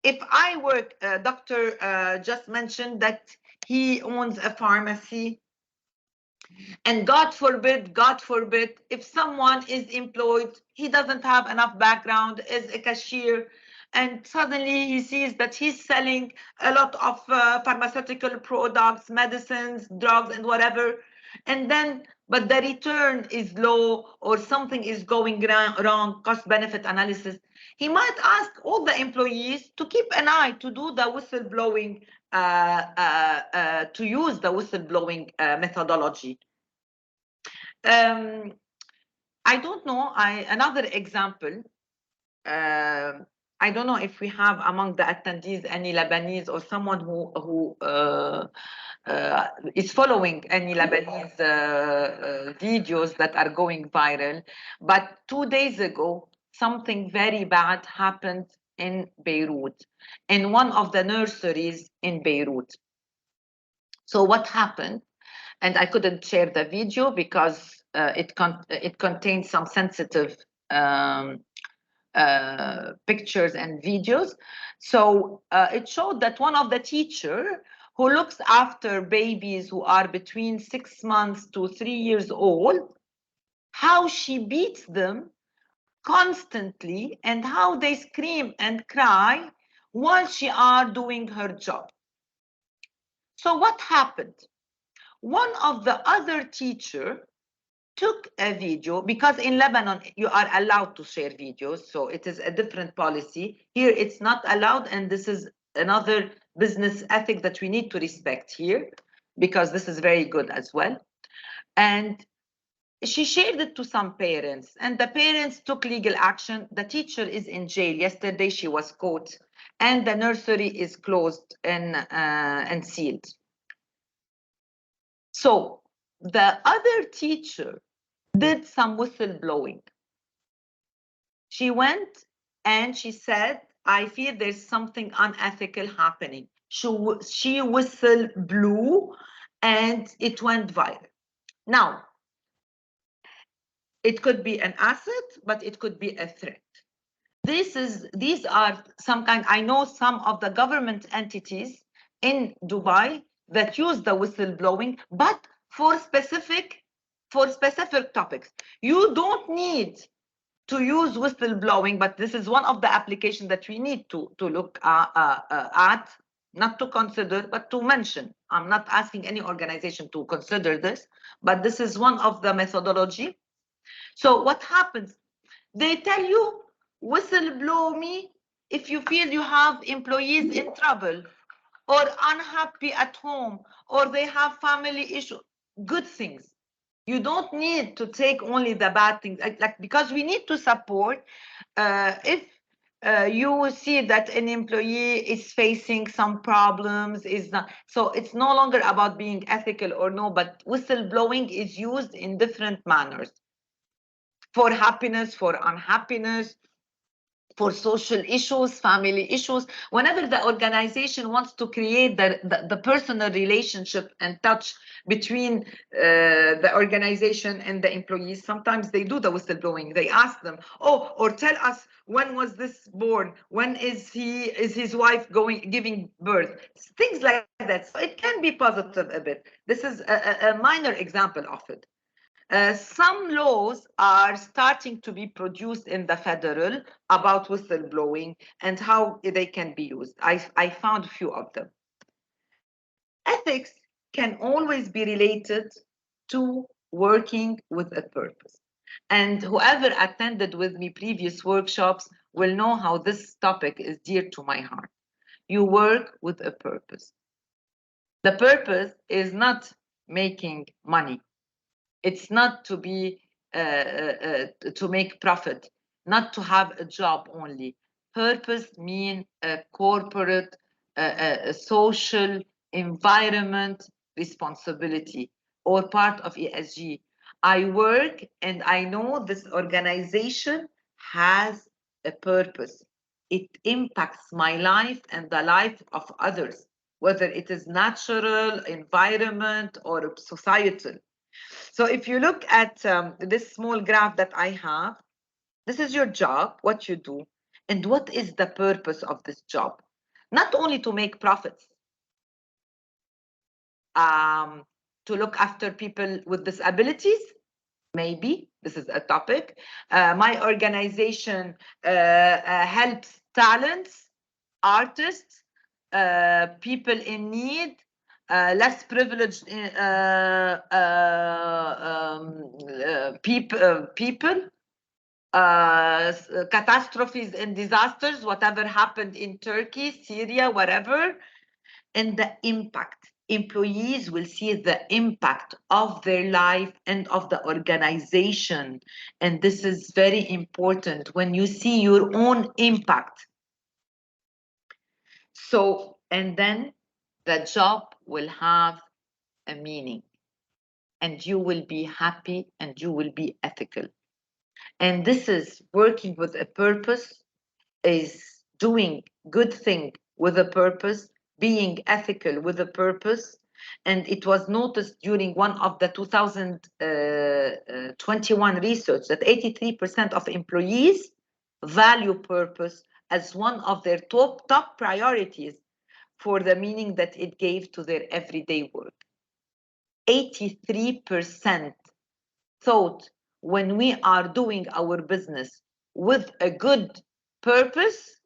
If I work, Doctor just mentioned that he owns a pharmacy, and God forbid, if someone is employed, he doesn't have enough background, is a cashier, and suddenly he sees that he's selling a lot of pharmaceutical products, medicines, drugs, and whatever, and then, but the return is low or something is going wrong, cost-benefit analysis, he might ask all the employees to keep an eye, to do the whistleblowing, to use the whistleblowing methodology. I don't know. Another example. I don't know if we have among the attendees any Lebanese or someone who is following any Lebanese videos that are going viral. But 2 days ago, something very bad happened in Beirut, in one of the nurseries in Beirut. So what happened? And I couldn't share the video because it contains some sensitive pictures and videos. So it showed that one of the teacher who looks after babies who are between 6 months to 3 years old, how she beats them constantly and how they scream and cry while she are doing her job. So what happened? One of the other teacher took a video, because in Lebanon you are allowed to share videos, so it is a different policy. Here it's not allowed, and this is another business ethic that we need to respect here, because this is very good as well. And she shared it to some parents, and the parents took legal action. The teacher is in jail. Yesterday she was caught, and the nursery is closed and sealed. So the other teacher did some whistleblowing. She went and she said, I feel there's something unethical happening. She whistle blew and it went viral. Now, it could be an asset, but it could be a threat. These are some kind, I know some of the government entities in Dubai that use the whistleblowing, but for specific topics. You don't need to use whistleblowing, but this is one of the applications that we need to look at, not to consider, but to mention. I'm not asking any organization to consider this, but this is one of the methodology. So what happens? They tell you, whistleblow me if you feel you have employees in trouble or unhappy at home, or they have family issues, good things. You don't need to take only the bad things, because we need to support. If you see that an employee is facing some problems, so it's no longer about being ethical or no, but whistleblowing is used in different manners. For happiness, for unhappiness, for social issues, family issues. Whenever the organization wants to create the personal relationship and touch between the organization and the employees, sometimes they do the whistleblowing. They ask them, oh, or tell us, when was this born? When is his wife giving birth? Things like that. So it can be positive a bit. This is a minor example of it. Some laws are starting to be produced in the federal about whistleblowing and how they can be used. I found a few of them. Ethics can always be related to working with a purpose. And whoever attended with me previous workshops will know how this topic is dear to my heart. You work with a purpose. The purpose is not making money. It's not to be to make profit, not to have a job only. Purpose means a corporate, a social, environment responsibility, or part of ESG. I work and I know this organization has a purpose. It impacts my life and the life of others, whether it is natural, environment, or societal. So if you look at this small graph that I have, this is your job, what you do, and what is the purpose of this job? Not only to make profits, to look after people with disabilities, maybe this is a topic. My organization helps talents, artists, people in need, less privileged people, catastrophes and disasters, whatever happened in Turkey, Syria, whatever, and the impact. Employees will see the impact of their life and of the organization. And this is very important when you see your own impact. So, and then the job will have a meaning, and you will be happy and you will be ethical. And this is working with a purpose, is doing good thing with a purpose, being ethical with a purpose, And it was noticed during one of the 2021 research that 83% of employees value purpose as one of their top priorities for the meaning that it gave to their everyday work. 83% thought when we are doing our business with a good purpose,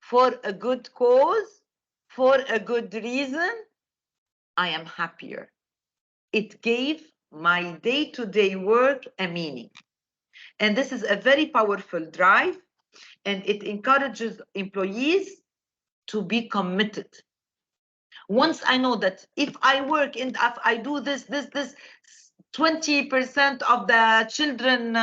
for a good cause, for a good reason, I am happier. It gave my day-to-day work a meaning. And this is a very powerful drive, and it encourages employees to be committed. Once I know that if I work and if I do this, 20% of the children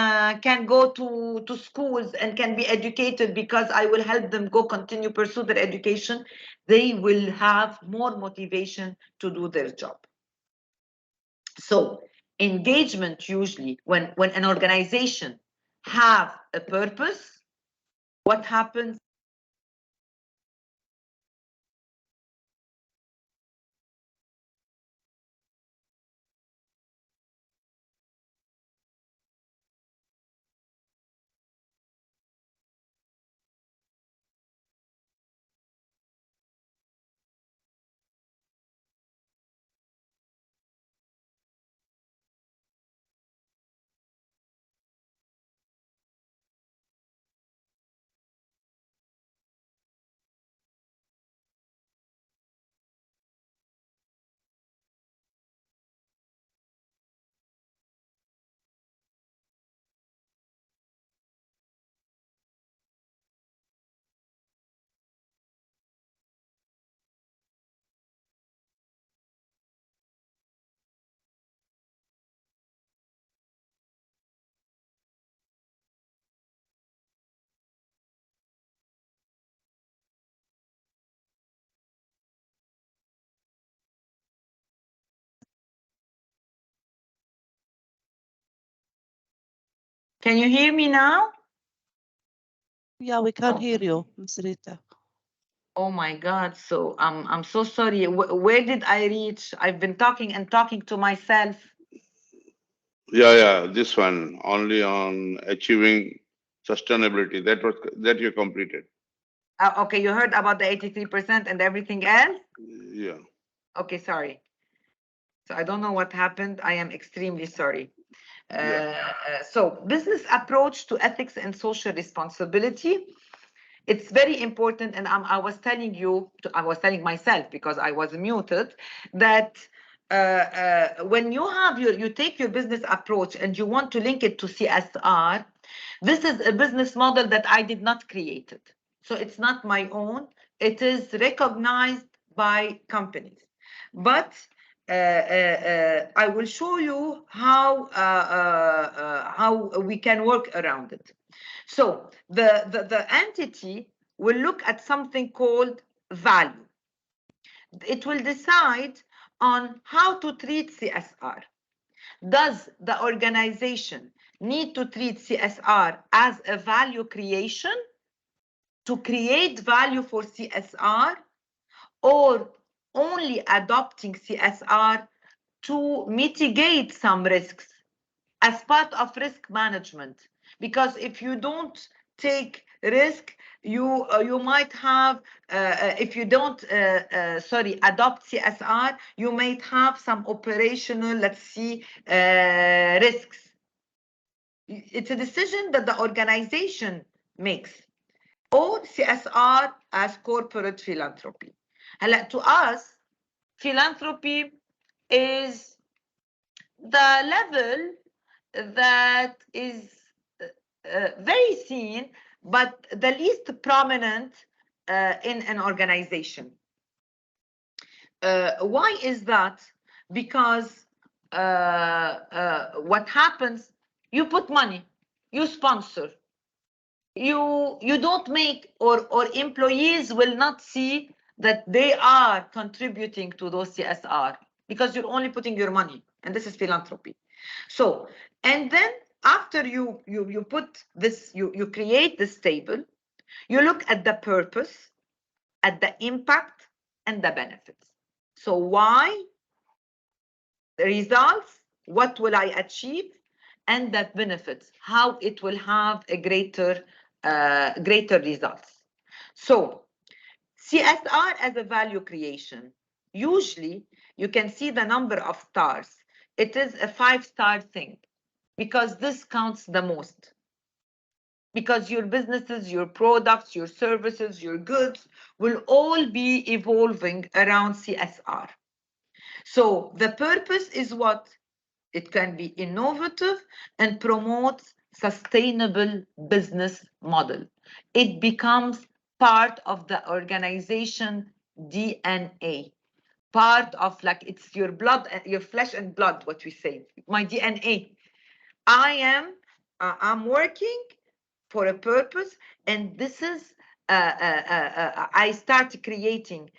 can go to schools and can be educated because I will help them continue pursue their education, they will have more motivation to do their job. So engagement usually, when an organization have a purpose, what happens? Can you hear me now? Yeah, we can hear you, Ms. Rita. Oh my God, so I'm so sorry. Where did I reach? I've been talking to myself. Yeah, this one only on achieving sustainability. That you completed. Okay, you heard about the 83% and everything else? Yeah. Okay, sorry. So I don't know what happened. I am extremely sorry. So business approach to ethics and social responsibility. It's very important, and I was telling myself because I was muted that when you take your business approach and you want to link it to CSR, this is a business model that I did not create it. So it's not my own. It is recognized by companies, but I will show you how we can work around it. So the entity will look at something called value. It will decide on how to treat CSR. Does the organization need to treat CSR as a value creation to create value for CSR, or only adopting CSR to mitigate some risks as part of risk management? Because if you don't take risk, you might have if you don't adopt CSR, you might have some operational, let's see, risks. It's a decision that the organization makes. Or CSR as corporate philanthropy. To us, philanthropy is the level that is very seen, but the least prominent in an organization. Why is that? Because what happens, you put money, you sponsor, you don't make, or employees will not see that they are contributing to those CSR because you're only putting your money, and this is philanthropy. So, and then after you put this, you create this table, you look at the purpose, at the impact, and the benefits. So why results, what will I achieve, and the benefits, how it will have a greater results. So CSR as a value creation. Usually, you can see the number of stars. It is a 5-star thing because this counts the most. Because your businesses, your products, your services, your goods will all be evolving around CSR. So the purpose is what? It can be innovative and promotes sustainable business model. It becomes part of the organization DNA, part of, like, it's your blood, your flesh and blood, what we say, my DNA. I'm working for a purpose, and this is I start creating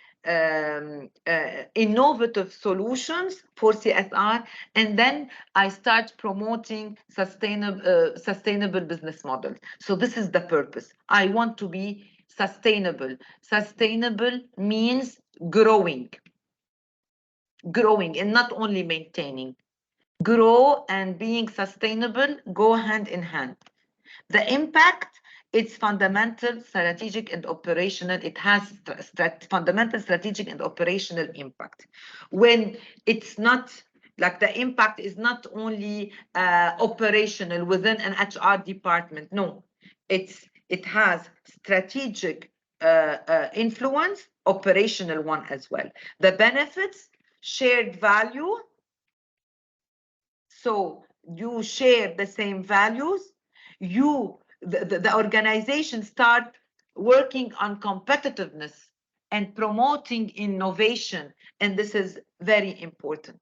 innovative solutions for CSR, and then I start promoting sustainable business models. So this is the purpose. I want to be sustainable. Sustainable means growing and not only maintaining. Grow and being sustainable go hand in hand. The impact, it's fundamental, strategic, and operational. It has fundamental, strategic, and operational impact. When it's not, like, the impact is not only operational within an HR department. No, it has strategic influence, operational one as well. The benefits, shared value. So you share the same values. The organization start working on competitiveness and promoting innovation, and this is very important.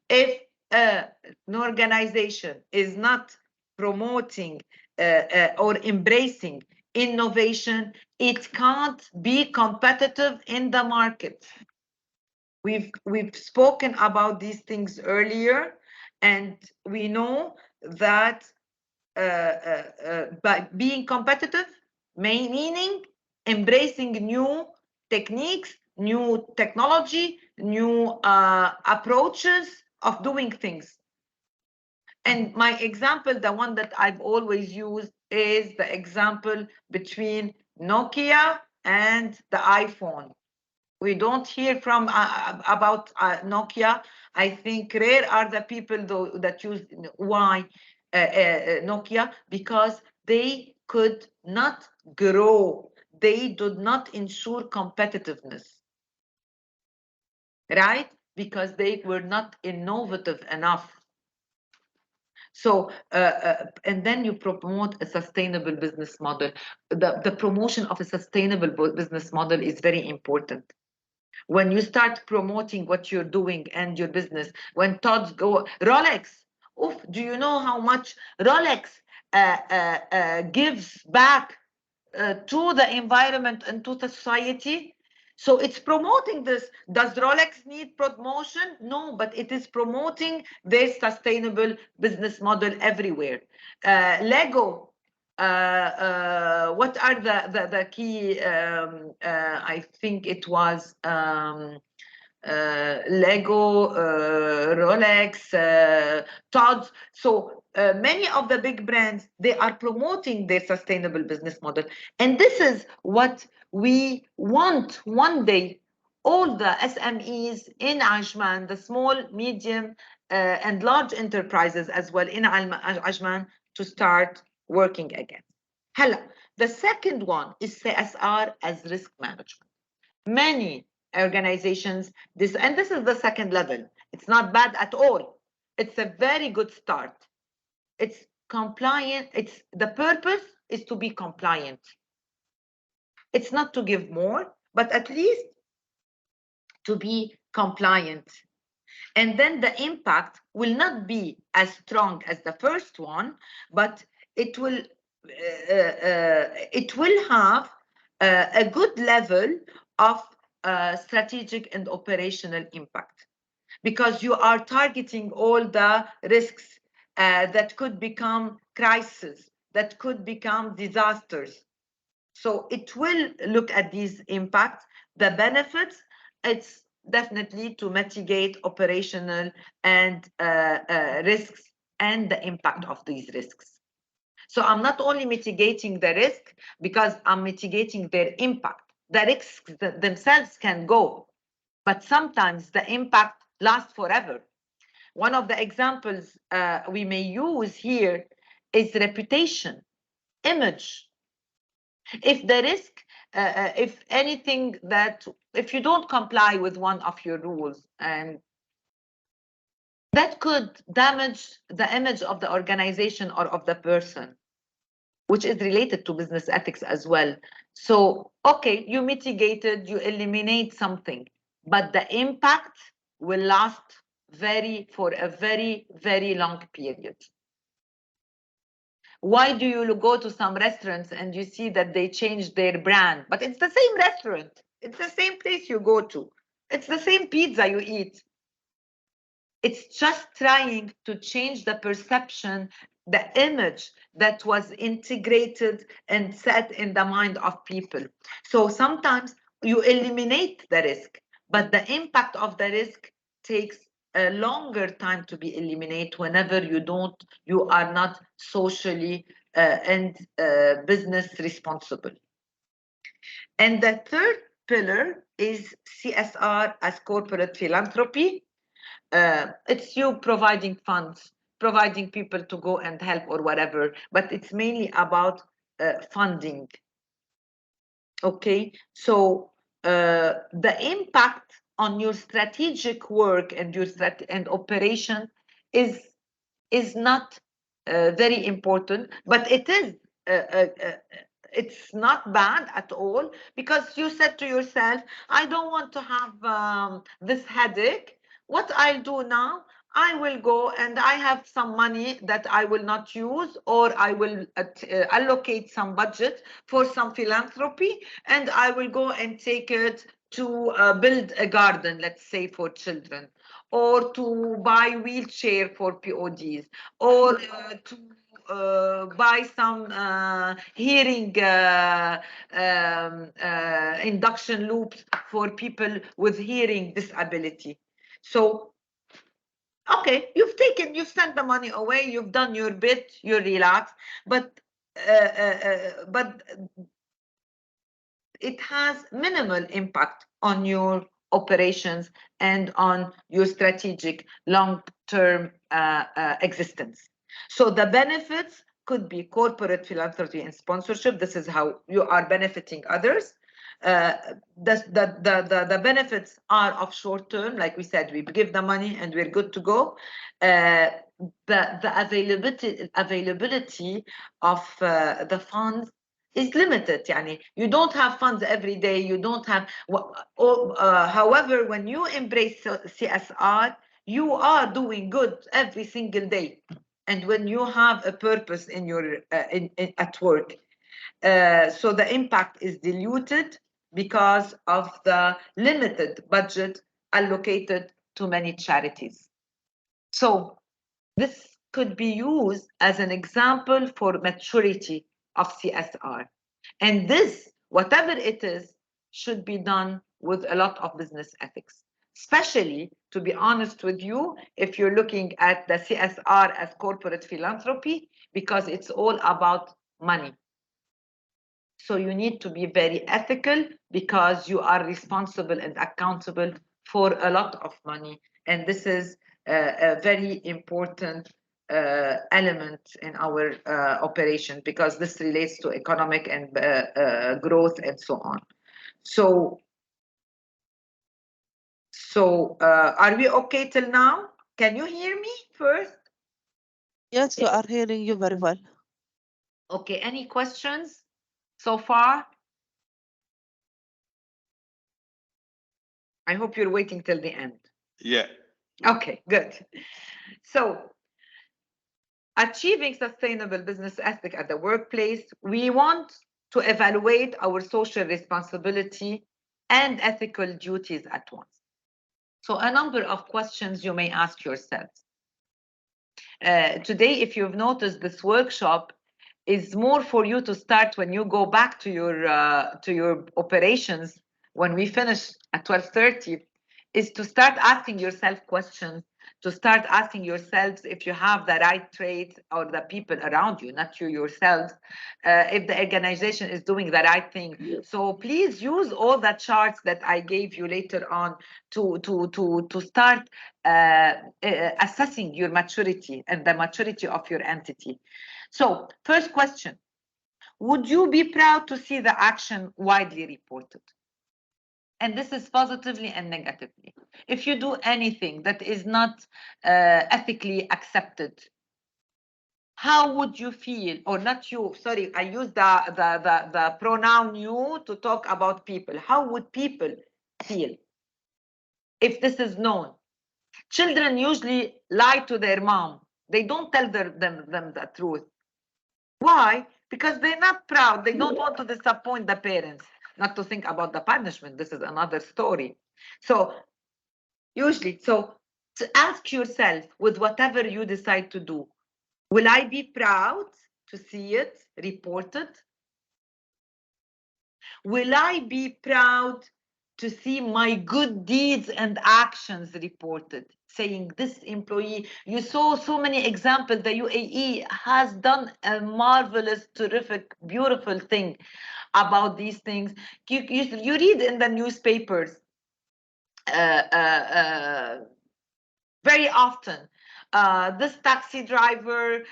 If an organization is not promoting or embracing innovation, it can't be competitive in the market. We've spoken about these things earlier, and we know that by being competitive, meaning embracing new techniques, new technology, new approaches of doing things. And my example, the one that I've always used, is the example between Nokia and the iPhone. We don't hear from about Nokia. I think rare are the people though that use why Nokia, because they could not grow. They did not ensure competitiveness, right? Because they were not innovative enough. So, and then you promote a sustainable business model. The promotion of a sustainable business model is very important. When you start promoting what you're doing and your business, when Todd's go, Rolex, oof, do you know how much Rolex gives back to the environment and to the society? So it's promoting this. Does Rolex need promotion? No, but it is promoting their sustainable business model everywhere. Lego, what are the key? I think it was Lego, Rolex, Tod's. So many of the big brands, they are promoting their sustainable business model. And this is what we want one day, all the SMEs in Ajman, the small, medium, and large enterprises as well in Ajman, to start working again. The second one is CSR as risk management. Many organizations, and this is the second level. It's not bad at all. It's a very good start. It's compliant. The purpose is to be compliant. It's not to give more, but at least to be compliant. And then the impact will not be as strong as the first one, but it will have a good level of strategic and operational impact, because you are targeting all the risks that could become crises, that could become disasters. So it will look at these impacts, the benefits. It's definitely to mitigate operational and risks and the impact of these risks. So I'm not only mitigating the risk because I'm mitigating their impact. The risks themselves can go, but sometimes the impact lasts forever. One of the examples we may use here is reputation, image. If the risk, if anything that, if you don't comply with one of your rules, and that could damage the image of the organization or of the person, which is related to business ethics as well. So, okay, you mitigated, you eliminate something, but the impact will last for a very, very long period. Why do you go to some restaurants and you see that they changed their brand, but it's the same restaurant, it's the same place you go to, it's the same pizza you eat? It's just trying to change the perception, the image that was integrated and set in the mind of people. So sometimes you eliminate the risk, but the impact of the risk takes a longer time to be eliminated whenever you are not socially and business responsible. And the third pillar is CSR as corporate philanthropy. It's you providing funds, providing people to go and help or whatever, but it's mainly about funding. Okay, so the impact on your strategic work and your operation is not very important, but it is it's not bad at all, because you said to yourself, I don't want to have this headache. What I'll do now, I will go and I have some money that I will not use, or I will allocate some budget for some philanthropy, and I will go and take it to build a garden, let's say, for children, or to buy wheelchair for PODs, or to buy some hearing induction loops for people with hearing disability. So, okay, you've sent the money away, you've done your bit, you're relaxed, but it has minimal impact on your operations and on your strategic long-term existence. So the benefits could be corporate philanthropy and sponsorship. This is how you are benefiting others. The benefits are of short term, like we said, we give the money and we're good to go. The availability of the funds is limited. Yani, you don't have funds every day, you don't have, however, when you embrace CSR, you are doing good every single day. And when you have a purpose in your at work, so the impact is diluted because of the limited budget allocated to many charities. So this could be used as an example for maturity of CSR. And this, whatever it is, should be done with a lot of business ethics. Especially, to be honest with you, if you're looking at the CSR as corporate philanthropy, because it's all about money. So you need to be very ethical, because you are responsible and accountable for a lot of money. And this is a very important element in our operation, because this relates to economic and growth and so on. So are we okay till now? Can you hear me first? Yes, we are hearing you very well. Okay, any questions so far? I hope you're waiting till the end. Yeah. Okay, good. So, achieving sustainable business ethic at the workplace, we want to evaluate our social responsibility and ethical duties at once. So a number of questions you may ask yourselves. Today, if you've noticed, this workshop is more for you to start when you go back to your operations. When we finish at 12:30, is to start asking yourself questions, to start asking yourselves if you have the right traits, or the people around you, not you yourselves, if the organization is doing the right thing. So please use all the charts that I gave you later on to start assessing your maturity and the maturity of your entity. So first question, would you be proud to see the action widely reported? And this is positively and negatively. If you do anything that is not ethically accepted, how would you feel? Or not you, sorry, I use the pronoun you to talk about people. How would people feel if this is known? Children usually lie to their mom. They don't tell them the truth. Why? Because they're not proud. They don't want to disappoint the parents. Not to think about the punishment. This is another story. So usually, so to ask yourself with whatever you decide to do, will I be proud to see it reported? Will I be proud to see my good deeds and actions reported? Saying this employee, you saw so many examples, the UAE has done a marvelous, terrific, beautiful thing about these things. You read in the newspapers very often, this taxi driver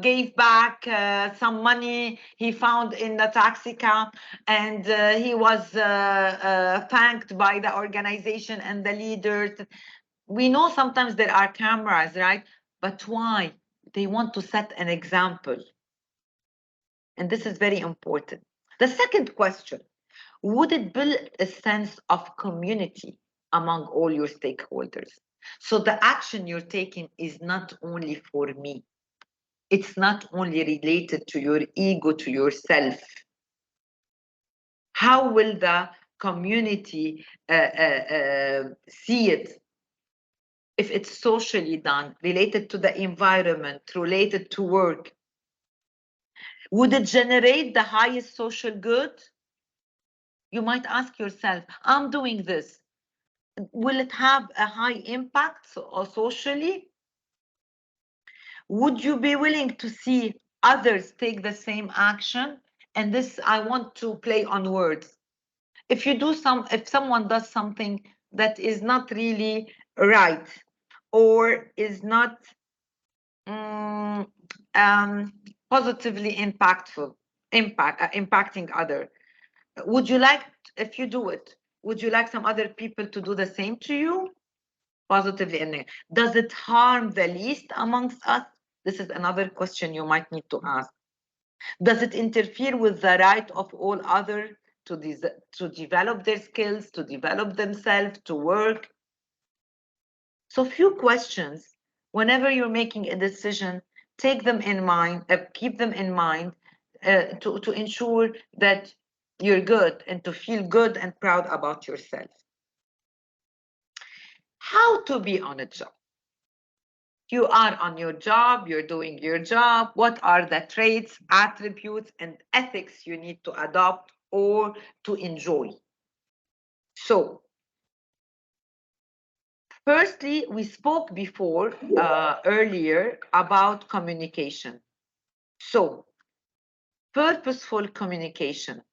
gave back some money he found in the taxi cab, and he was thanked by the organization and the leaders. We know sometimes there are cameras, right? But why? They want to set an example. And this is very important. The second question, would it build a sense of community among all your stakeholders? So the action you're taking is not only for me. It's not only related to your ego, to yourself. How will the community see it? If it's socially done, related to the environment, related to work, would it generate the highest social good? You might ask yourself, I'm doing this. Will it have a high impact socially? Would you be willing to see others take the same action? And this, I want to play on words. If someone does something that is not really right, or is not positively impacting other, would you like, if you do it, would you like some other people to do the same to you? Positively and negatively. Does it harm the least amongst us? This is another question you might need to ask. Does it interfere with the right of all others to develop their skills, to develop themselves, to work? So few questions. Whenever you're making a decision, take them in mind, keep them in mind to ensure that you're good and to feel good and proud about yourself. How to be on a job? You are on your job, you're doing your job. What are the traits, attributes, and ethics you need to adopt or to enjoy? So, firstly, we spoke before, earlier, about communication. So, purposeful communication.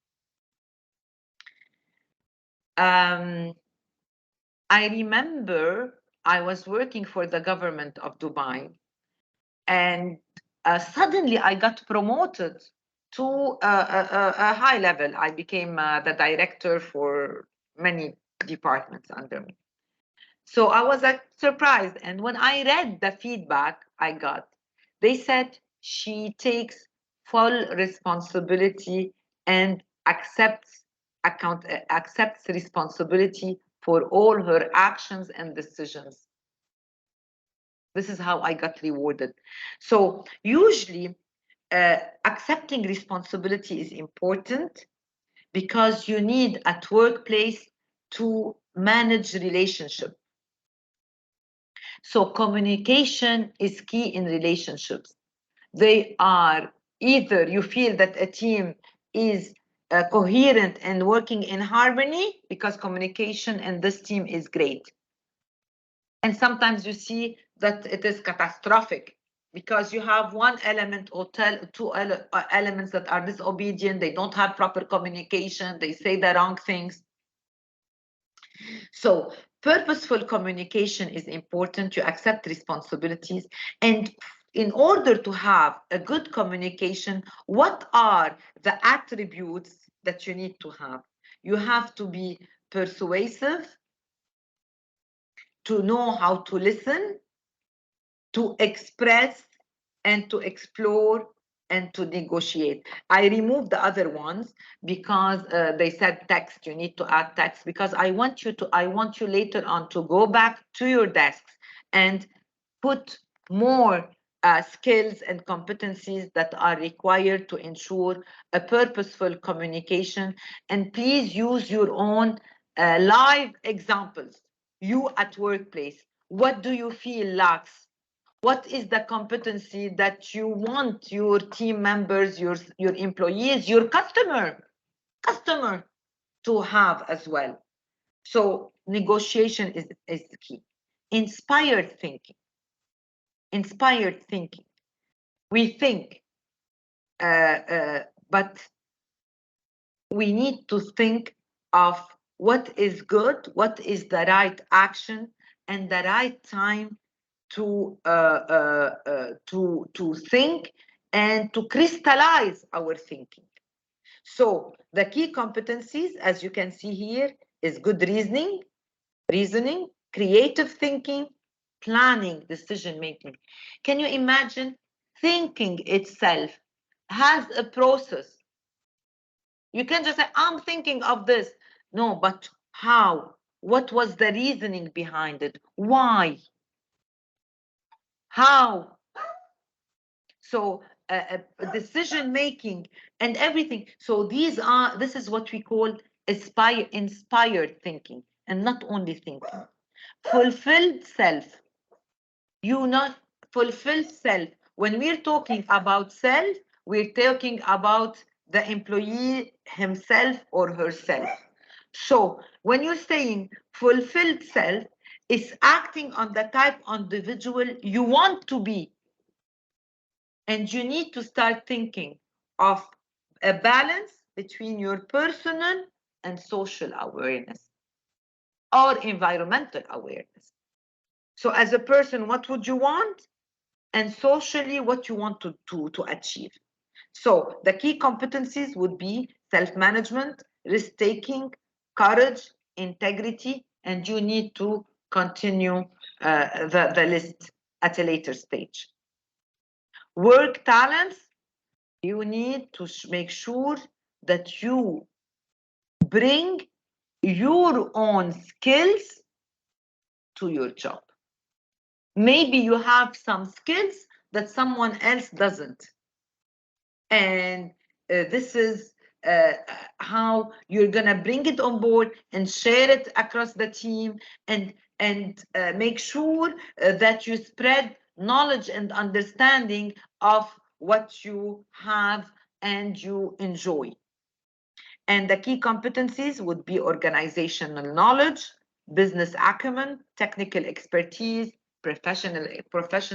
I remember I was working for the government of Dubai, and suddenly I got promoted to a high level. I became the director for many departments under me. So I was surprised. And when I read the feedback I got, they said she takes full responsibility and accepts responsibility for all her actions and decisions. This is how I got rewarded. So usually accepting responsibility is important because you need at workplace to manage relationship. So communication is key in relationships. They are either you feel that a team is coherent and working in harmony, because communication in this team is great. And sometimes you see that it is catastrophic because you have one element or two elements that are disobedient, they don't have proper communication, they say the wrong things. So purposeful communication is important. You accept responsibilities, and in order to have a good communication, what are the attributes that you need to have? You have to be persuasive, to know how to listen, to express, and to explore, and to negotiate. I removed the other ones because they said text. You need to add text because I want you later on to go back to your desks and put more skills and competencies that are required to ensure a purposeful communication. And please use your own live examples. You at workplace, what do you feel lacks? What is the competency that you want your team members, your employees, your customer to have as well? So negotiation is the key. Inspired thinking. We think, but we need to think of what is good, what is the right action, and the right time to think and to crystallize our thinking. So the key competencies, as you can see here, is good reasoning, creative thinking, planning, decision making. Can you imagine? Thinking itself has a process. You can't just say, I'm thinking of this. No, but how? What was the reasoning behind it? Why? How? So decision making and everything. So this is what we call inspired thinking, and not only thinking. Fulfilled self. Fulfilled self. When we're talking about self, we're talking about the employee himself or herself. So when you're saying fulfilled self, is acting on the type of individual you want to be. And you need to start thinking of a balance between your personal and social awareness or environmental awareness. So as a person, what would you want? And socially, what you want to achieve. So the key competencies would be self-management, risk-taking, courage, integrity, and you need to continue the list at a later stage. Work talents, you need to make sure that you bring your own skills to your job. Maybe you have some skills that someone else doesn't. And this is how you're going to bring it on board and share it across the team and make sure that you spread knowledge and understanding of what you have and you enjoy. And the key competencies would be organizational knowledge, business acumen, technical expertise, professional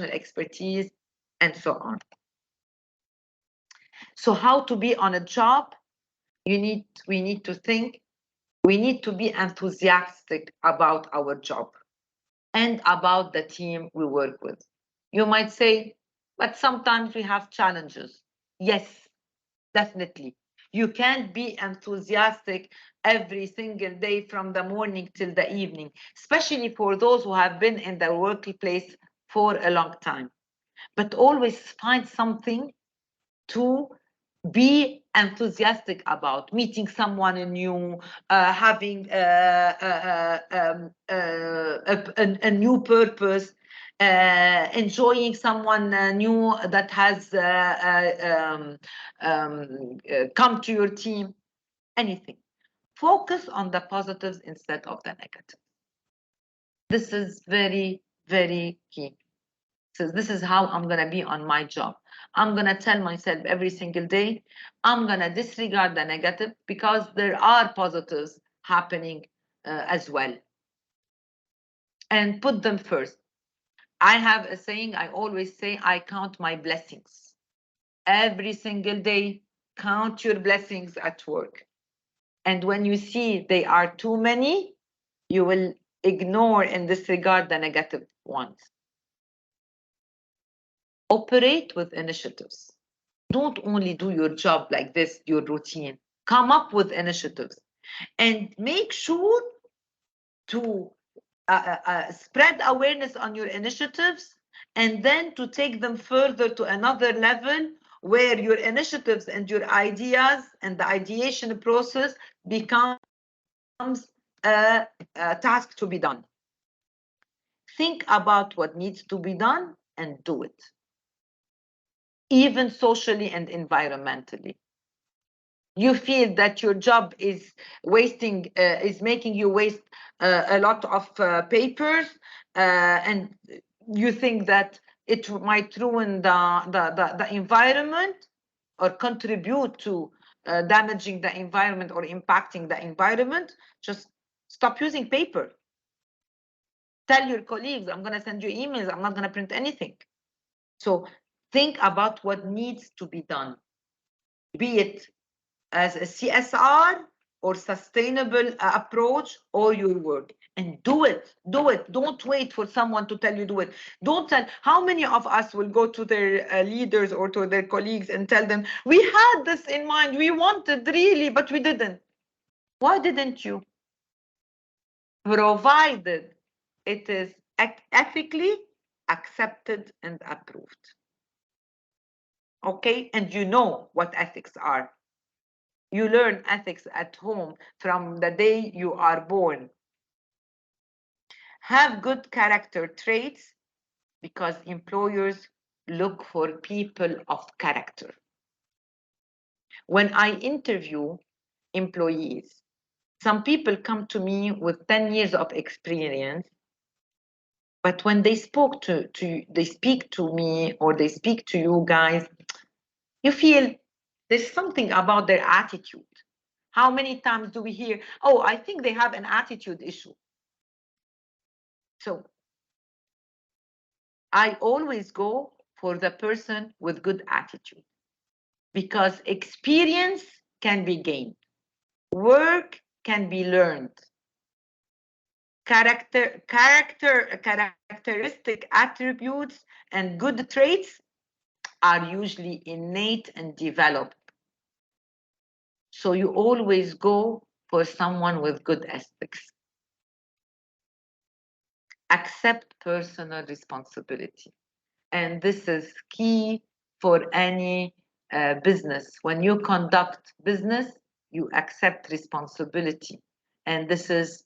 expertise, and so on. So how to be on a job? We need to think, we need to be enthusiastic about our job and about the team we work with. You might say, but sometimes we have challenges. Yes, definitely. You can't be enthusiastic every single day from the morning till the evening, especially for those who have been in the workplace for a long time. But always find something to be enthusiastic about, meeting someone new, having a new purpose, enjoying someone new that has come to your team, anything. Focus on the positives instead of the negative. This is very, very key. So this is how I'm going to be on my job. I'm going to tell myself every single day, I'm going to disregard the negative because there are positives happening as well. And put them first. I have a saying, I always say, I count my blessings. Every single day, count your blessings at work. And when you see they are too many, you will ignore and disregard the negative ones. Operate with initiatives. Don't only do your job like this, your routine. Come up with initiatives and make sure to spread awareness on your initiatives and then to take them further to another level where your initiatives and your ideas and the ideation process becomes a task to be done. Think about what needs to be done and do it, even socially and environmentally. You feel that your job is wasting, is making you waste a lot of papers, and you think that it might ruin the environment or contribute to damaging the environment or impacting the environment, just stop using paper. Tell your colleagues, I'm going to send you emails, I'm not going to print anything. So think about what needs to be done, be it as a CSR or sustainable approach or your work, and do it. Don't wait for someone to tell you do it. Don't tell. How many of us will go to their leaders or to their colleagues and tell them, we had this in mind, we wanted really, but we didn't. Why didn't you? Provided it is ethically accepted and approved. Okay, and you know what ethics are. You learn ethics at home from the day you are born. Have good character traits because employers look for people of character. When I interview employees, some people come to me with 10 years of experience, but when they speak to me or they speak to you guys, you feel there's something about their attitude. How many times do we hear, oh, I think they have an attitude issue? So I always go for the person with good attitude because experience can be gained. Work can be learned. Characteristic attributes and good traits are usually innate and developed. So you always go for someone with good ethics. Accept personal responsibility. And this is key for any business. When you conduct business, you accept responsibility. And this is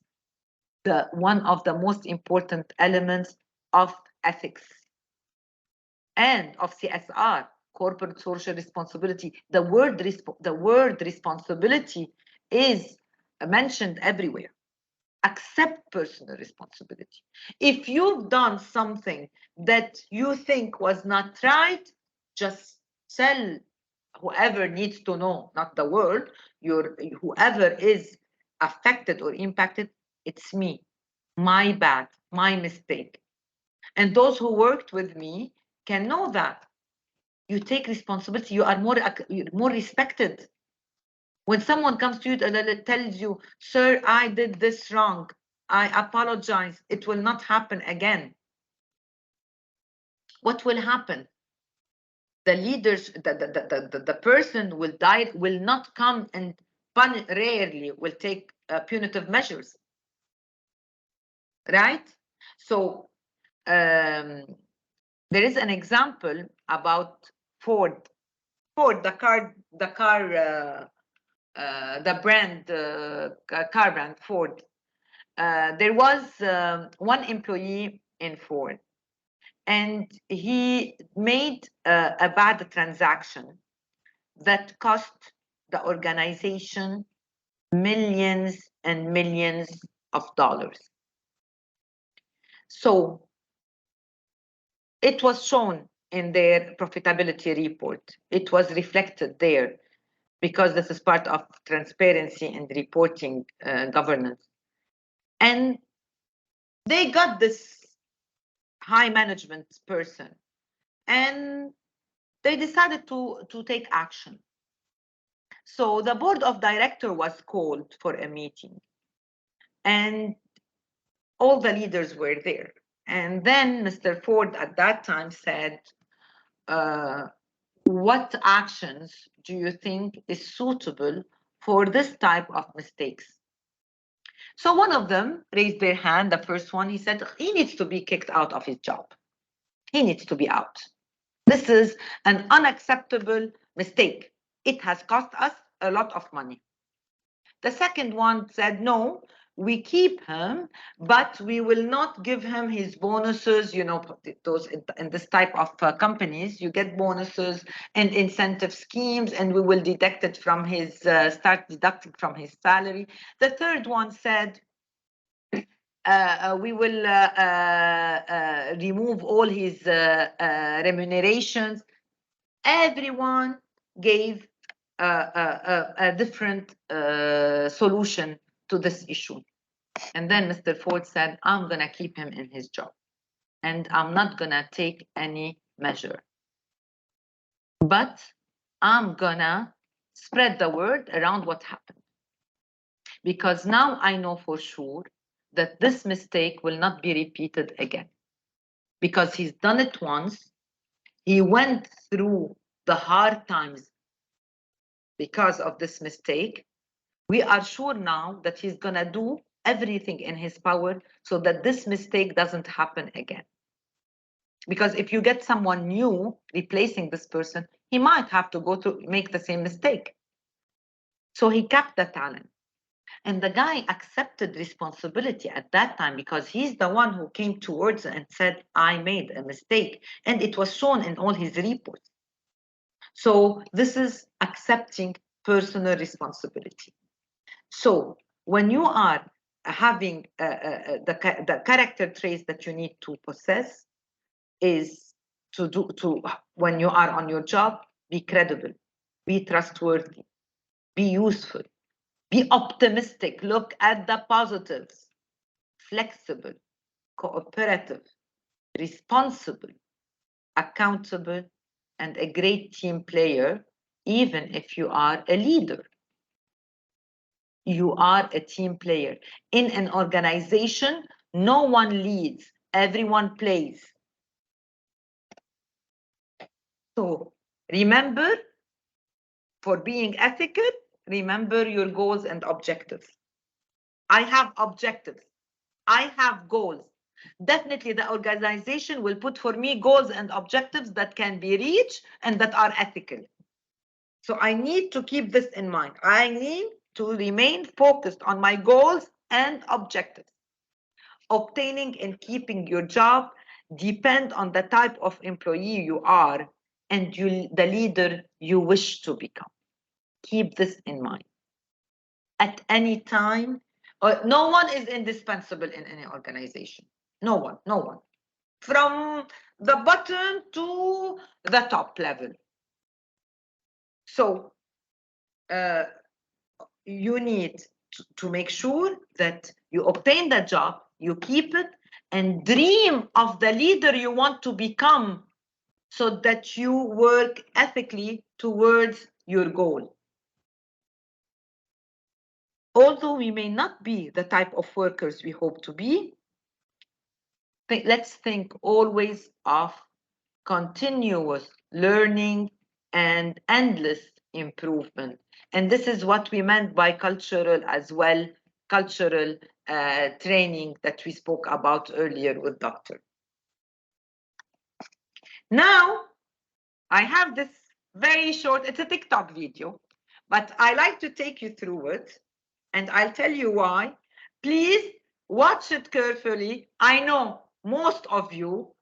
one of the most important elements of ethics and of CSR, corporate social responsibility. The word responsibility is mentioned everywhere. Accept personal responsibility. If you've done something that you think was not right, just tell whoever needs to know, not the world, whoever is affected or impacted, it's me, my bad, my mistake. And those who worked with me can know that. You take responsibility, you are more respected. When someone comes to you and tells you, sir, I did this wrong, I apologize, it will not happen again. What will happen? The leaders, the person will not come and rarely will take punitive measures. Right? So there is an example about Ford, the car brand Ford. There was one employee in Ford, and he made a bad transaction that cost the organization millions and millions of dollars. So it was shown in their profitability report. It was reflected there because this is part of transparency and reporting governance. And they got this high management person and they decided to take action. So the board of directors was called for a meeting and all the leaders were there. And then Mr. Ford at that time said, what actions do you think is suitable for this type of mistakes? So one of them raised their hand, the first one, he said, he needs to be kicked out of his job. He needs to be out. This is an unacceptable mistake. It has cost us a lot of money. The second one said, no, we keep him, but we will not give him his bonuses. You know, those in this type of companies, you get bonuses and incentive schemes, and we will deduct it from his, start deducting from his salary. The third one said, we will remove all his remunerations. Everyone gave a different solution to this issue. And then Mr. Ford said, I'm going to keep him in his job and I'm not going to take any measure. But I'm going to spread the word around what happened. Because now I know for sure that this mistake will not be repeated again. Because he's done it once. He went through the hard times because of this mistake. We are sure now that he's going to do everything in his power so that this mistake doesn't happen again. Because if you get someone new replacing this person, he might have to go through, make the same mistake. So he kept the talent. And the guy accepted responsibility at that time because he's the one who came towards and said, I made a mistake. And it was shown in all his reports. So this is accepting personal responsibility. So when you are having the character traits that you need to possess is when you are on your job, be credible, be trustworthy, be useful, be optimistic, look at the positives, flexible, cooperative, responsible, accountable, and a great team player, even if you are a leader. You are a team player. In an organization, no one leads, everyone plays. So remember, for being ethical, remember your goals and objectives. I have objectives. I have goals. Definitely the organization will put for me goals and objectives that can be reached and that are ethical. So I need to keep this in mind. I need to remain focused on my goals and objectives. Obtaining and keeping your job depend on the type of employee you are and the leader you wish to become. Keep this in mind. At any time, no one is indispensable in any organization. No one, no one. From the bottom to the top level. So you need to make sure that you obtain the job, you keep it, and dream of the leader you want to become so that you work ethically towards your goal. Although we may not be the type of workers we hope to be, let's think always of continuous learning and endless improvement. And this is what we meant by cultural as well, cultural training that we spoke about earlier with Dr. Now, I have this very short, it's a TikTok video, but I like to take you through it and I'll tell you why. Please watch it carefully. I know most of you,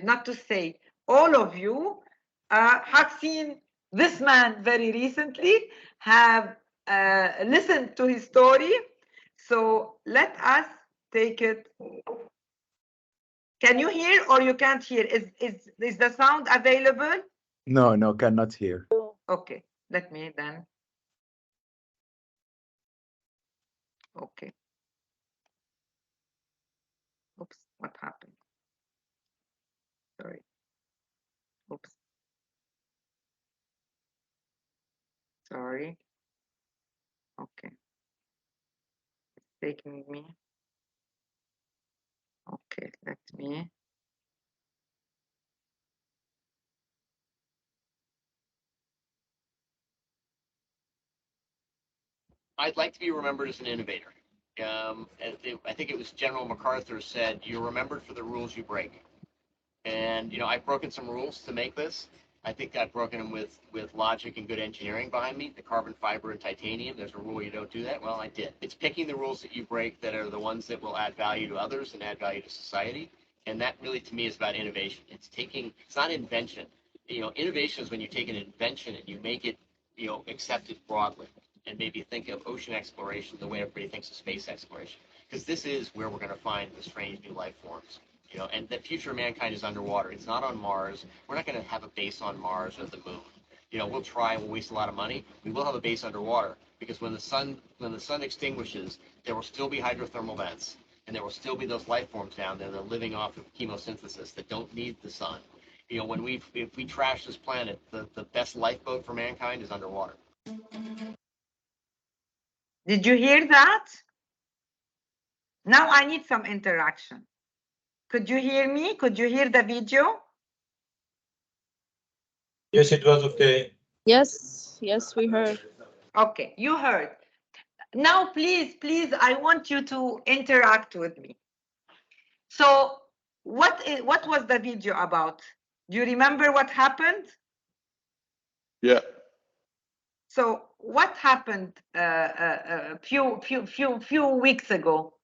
not to say all of you, have seen this man very recently, have listened to his story. So let us take it Can you hear or you can't hear? Is the sound available? No, cannot hear. Okay, let me then. Okay. Oops, what happened? Sorry. Oops. Sorry. Okay. It's taking me. Okay, let me. I'd like to be remembered as an innovator. I think it was General MacArthur said, "You're remembered for the rules you break." And I've broken some rules to make this. I think I've broken them with logic and good engineering behind me. The carbon fiber and titanium. There's a rule you don't do that. Well, I did. It's picking the rules that you break that are the ones that will add value to others and add value to society. And that really, to me, is about innovation. It's not invention. Innovation is when you take an invention and you make it, accepted broadly. And maybe think of ocean exploration the way everybody thinks of space exploration, because this is where we're going to find the strange new life forms. And the future of mankind is underwater. It's not on Mars. We're not going to have a base on Mars or the moon. We'll try. We'll waste a lot of money. We will have a base underwater, because when the sun extinguishes, there will still be hydrothermal vents, and there will still be those life forms down there that are living off of chemosynthesis that don't need the sun. If we trash this planet, the best lifeboat for mankind is underwater. Did you hear that? Now I need some interaction. Could you hear me? Could you hear the video? Yes, it was okay. Yes, we heard. Okay, you heard. Now, please, I want you to interact with me. So, what was the video about? Do you remember what happened? Yeah. So, what happened a few weeks ago?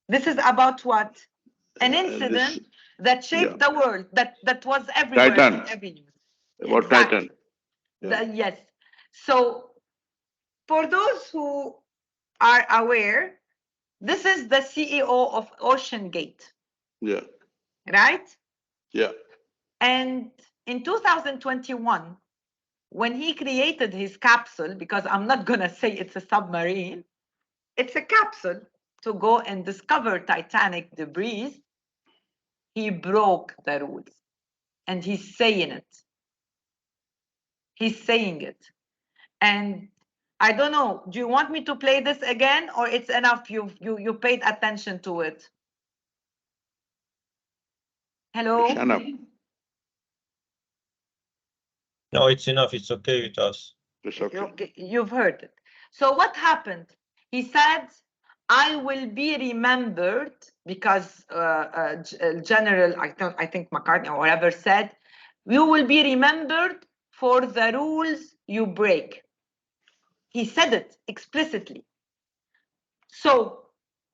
This is about what? An incident that shaped the world, that was everywhere. Titan. Every news. About Exactly. Titan. Yeah. Yes. So, for those who are aware, this is the CEO of OceanGate. Yeah. Right? Yeah. And in 2021, when he created his capsule, because I'm not going to say it's a submarine, it's a capsule to go and discover Titanic debris, he broke the rules. And he's saying it. He's saying it. And I don't know, do you want me to play this again, or it's enough you paid attention to it? Hello? It's enough. No, it's enough. It's okay with us. It's okay. Okay, you've heard it. So what happened? He said, I will be remembered because General, I think McCartney or whatever said, you will be remembered for the rules you break. He said it explicitly. So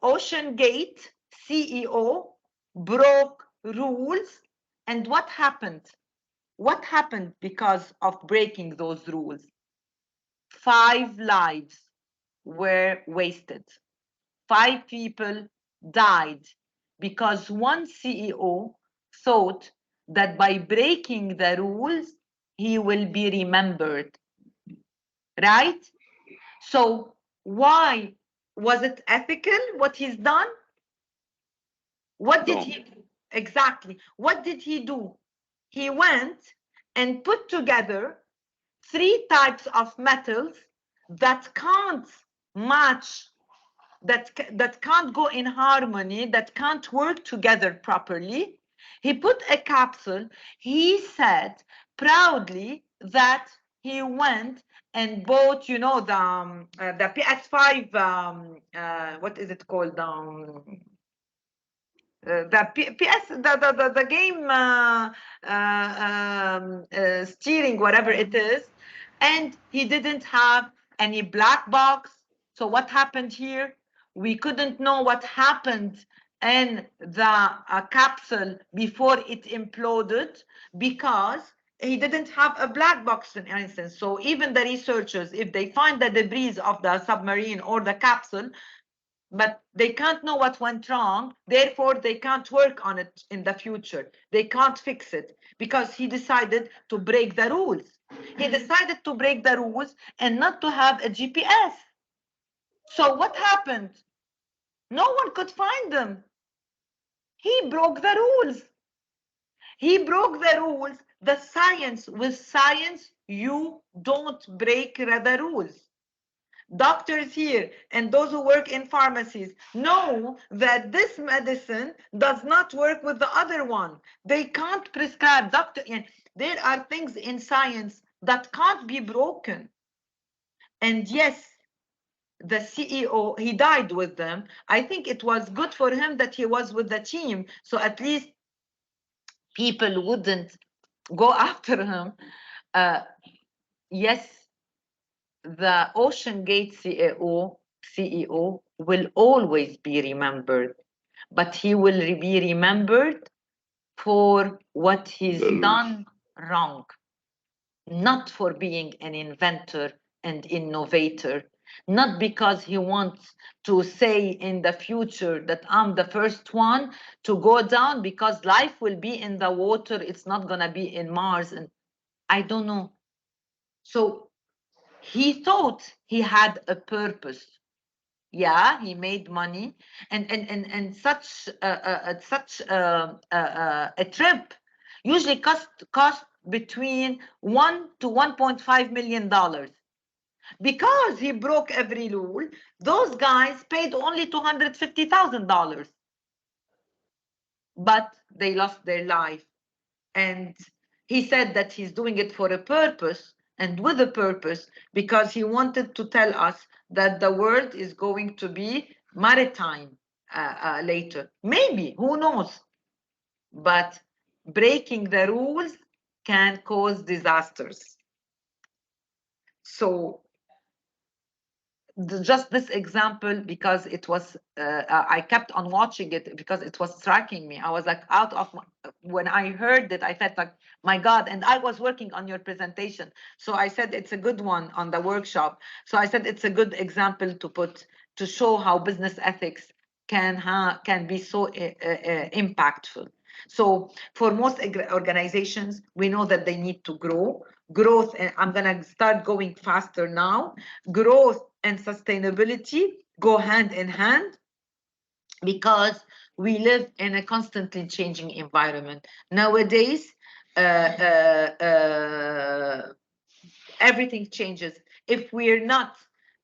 OceanGate CEO broke rules. And what happened? What happened because of breaking those rules? 5 lives were wasted. 5 people died because one CEO thought that by breaking the rules, he will be remembered. Right? So why? Was it ethical what he's done? What did he do? Exactly. What did he do? He went and put together 3 types of metals that can't match, that can't go in harmony, that can't work together properly. He put a capsule. He said proudly that he went and bought, the PS5, what is it called? The game steering, whatever it is, and he didn't have any black box. So what happened here? We couldn't know what happened in the capsule before it imploded because he didn't have a black box, in instance. So even the researchers, if they find the debris of the submarine or the capsule, but they can't know what went wrong. Therefore, they can't work on it in the future. They can't fix it because he decided to break the rules. He decided to break the rules and not to have a GPS. So what happened? No one could find them. He broke the rules. He broke the rules. The science, with science, you don't break the rules. Doctors here and those who work in pharmacies know that this medicine does not work with the other one. They can't prescribe. There are things in science that can't be broken. And yes, the CEO, he died with them. I think it was good for him that he was with the team, so at least people wouldn't go after him. Yes, the Ocean Gate CEO will always be remembered, but he will be remembered for what he's done wrong, not for being an inventor and innovator, not because he wants to say in the future that I'm the first one to go down because life will be in the water, it's not going to be in Mars, and I don't know. So he thought he had a purpose. Yeah, he made money, and such a trip usually cost between $1 to $1.5 million. Because he broke every rule, those guys paid only $250,000, but they lost their life. And he said that he's doing it for a purpose and with a purpose because he wanted to tell us that the world is going to be maritime later. Maybe, who knows? But breaking the rules can cause disasters. So just this example, because it was, I kept on watching it because it was striking me. I was like when I heard it, I felt like, my God, and I was working on your presentation. So I said, it's a good one on the workshop. So I said, it's a good example to show how business ethics can be so impactful. So for most organizations, we know that they need to grow. Growth, and I'm going to start going faster now. Growth and sustainability go hand in hand because we live in a constantly changing environment. Nowadays, everything changes. If we're not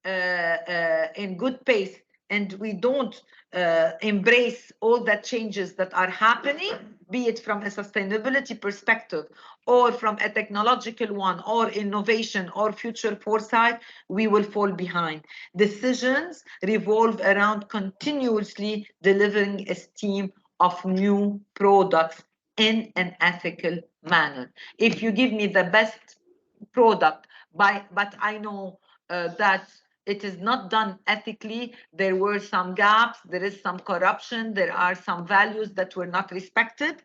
in good pace and we don't embrace all the changes that are happening, be it from a sustainability perspective or from a technological one or innovation or future foresight, we will fall behind. Decisions revolve around continuously delivering a stream of new products in an ethical manner. If you give me the best product, but I know that it is not done ethically, there were some gaps, there is some corruption, there are some values that were not respected,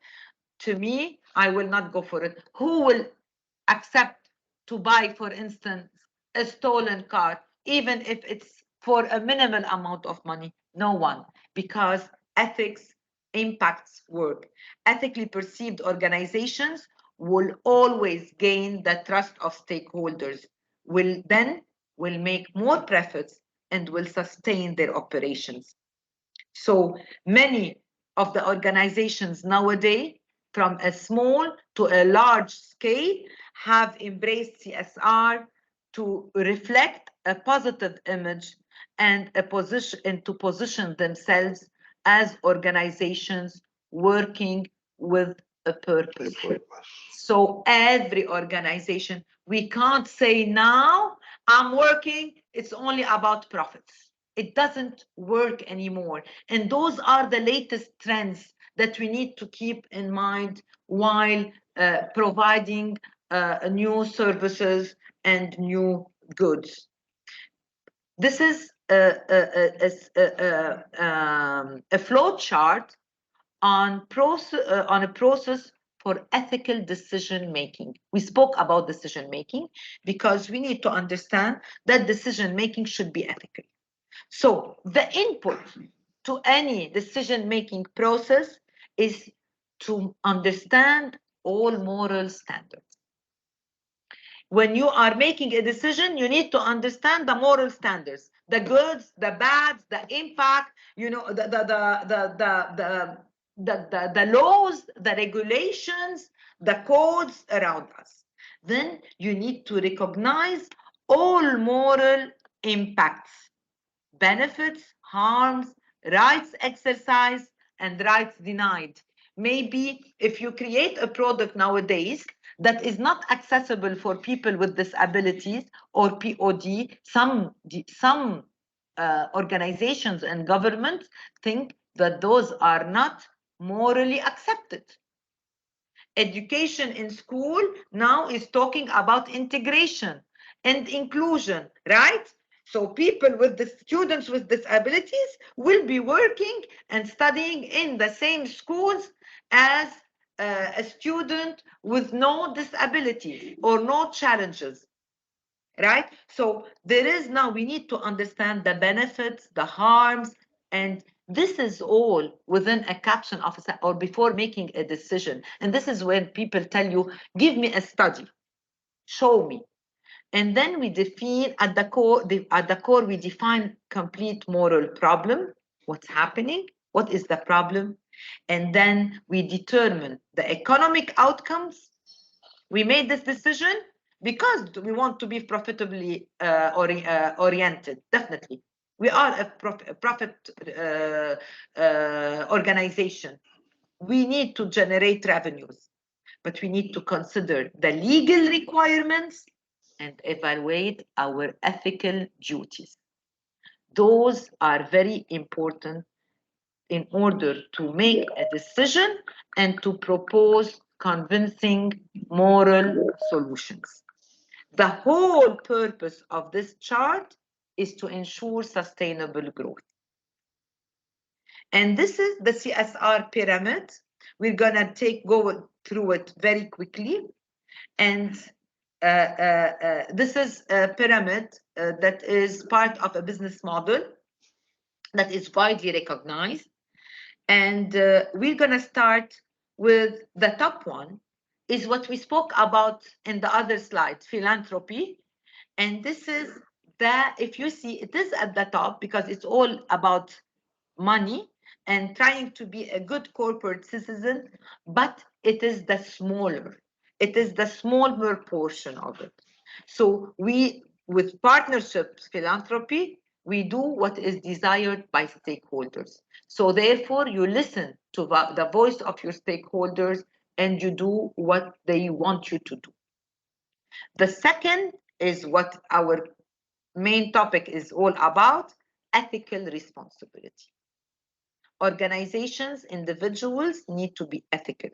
to me, I will not go for it. Who will accept to buy, for instance, a stolen car, even if it's for a minimal amount of money? No one, because ethics impacts work. Ethically perceived organizations will always gain the trust of stakeholders, will make more profits and will sustain their operations. So many of the organizations nowadays, from a small to a large scale, have embraced CSR to reflect a positive image and to position themselves as organizations working with a purpose. So every organization, we can't say now, I'm working, it's only about profits. It doesn't work anymore. And those are the latest trends that we need to keep in mind while providing new services and new goods. This is a flow chart on a process for ethical decision making. We spoke about decision making because we need to understand that decision making should be ethical. So the input to any decision-making process is to understand all moral standards. When you are making a decision, you need to understand the moral standards, the goods, the bads, the impact, you know, the laws, the regulations, the codes around us. Then you need to recognize all moral impacts, benefits, harms, rights exercised, and rights denied. Maybe if you create a product nowadays that is not accessible for people with disabilities or POD, some organizations and governments think that those are not morally accepted. Education in school now is talking about integration and inclusion, right? So people with the students with disabilities will be working and studying in the same schools as a student with no disabilities or no challenges, right? So there is now, we need to understand the benefits, the harms, and this is all within a caption of or before making a decision. And this is when people tell you, give me a study, show me. And then we define at the core, we define complete moral problem, what's happening, what is the problem, and then we determine the economic outcomes. We made this decision because we want to be profitably oriented, definitely. We are a profit organization. We need to generate revenues, but we need to consider the legal requirements and evaluate our ethical duties. Those are very important in order to make a decision and to propose convincing moral solutions. The whole purpose of this chart is to ensure sustainable growth. And this is the CSR pyramid. We're gonna go through it very quickly. And this is a pyramid that is part of a business model that is widely recognized. And we're gonna start with the top one, is what we spoke about in the other slide, philanthropy. And this is if you see, it is at the top because it's all about money and trying to be a good corporate citizen, but it is the smaller portion of it. So we, with partnerships philanthropy, we do what is desired by stakeholders. So therefore, you listen to the voice of your stakeholders and you do what they want you to do. The second is what our main topic is all about, ethical responsibility. Organizations, individuals need to be ethical.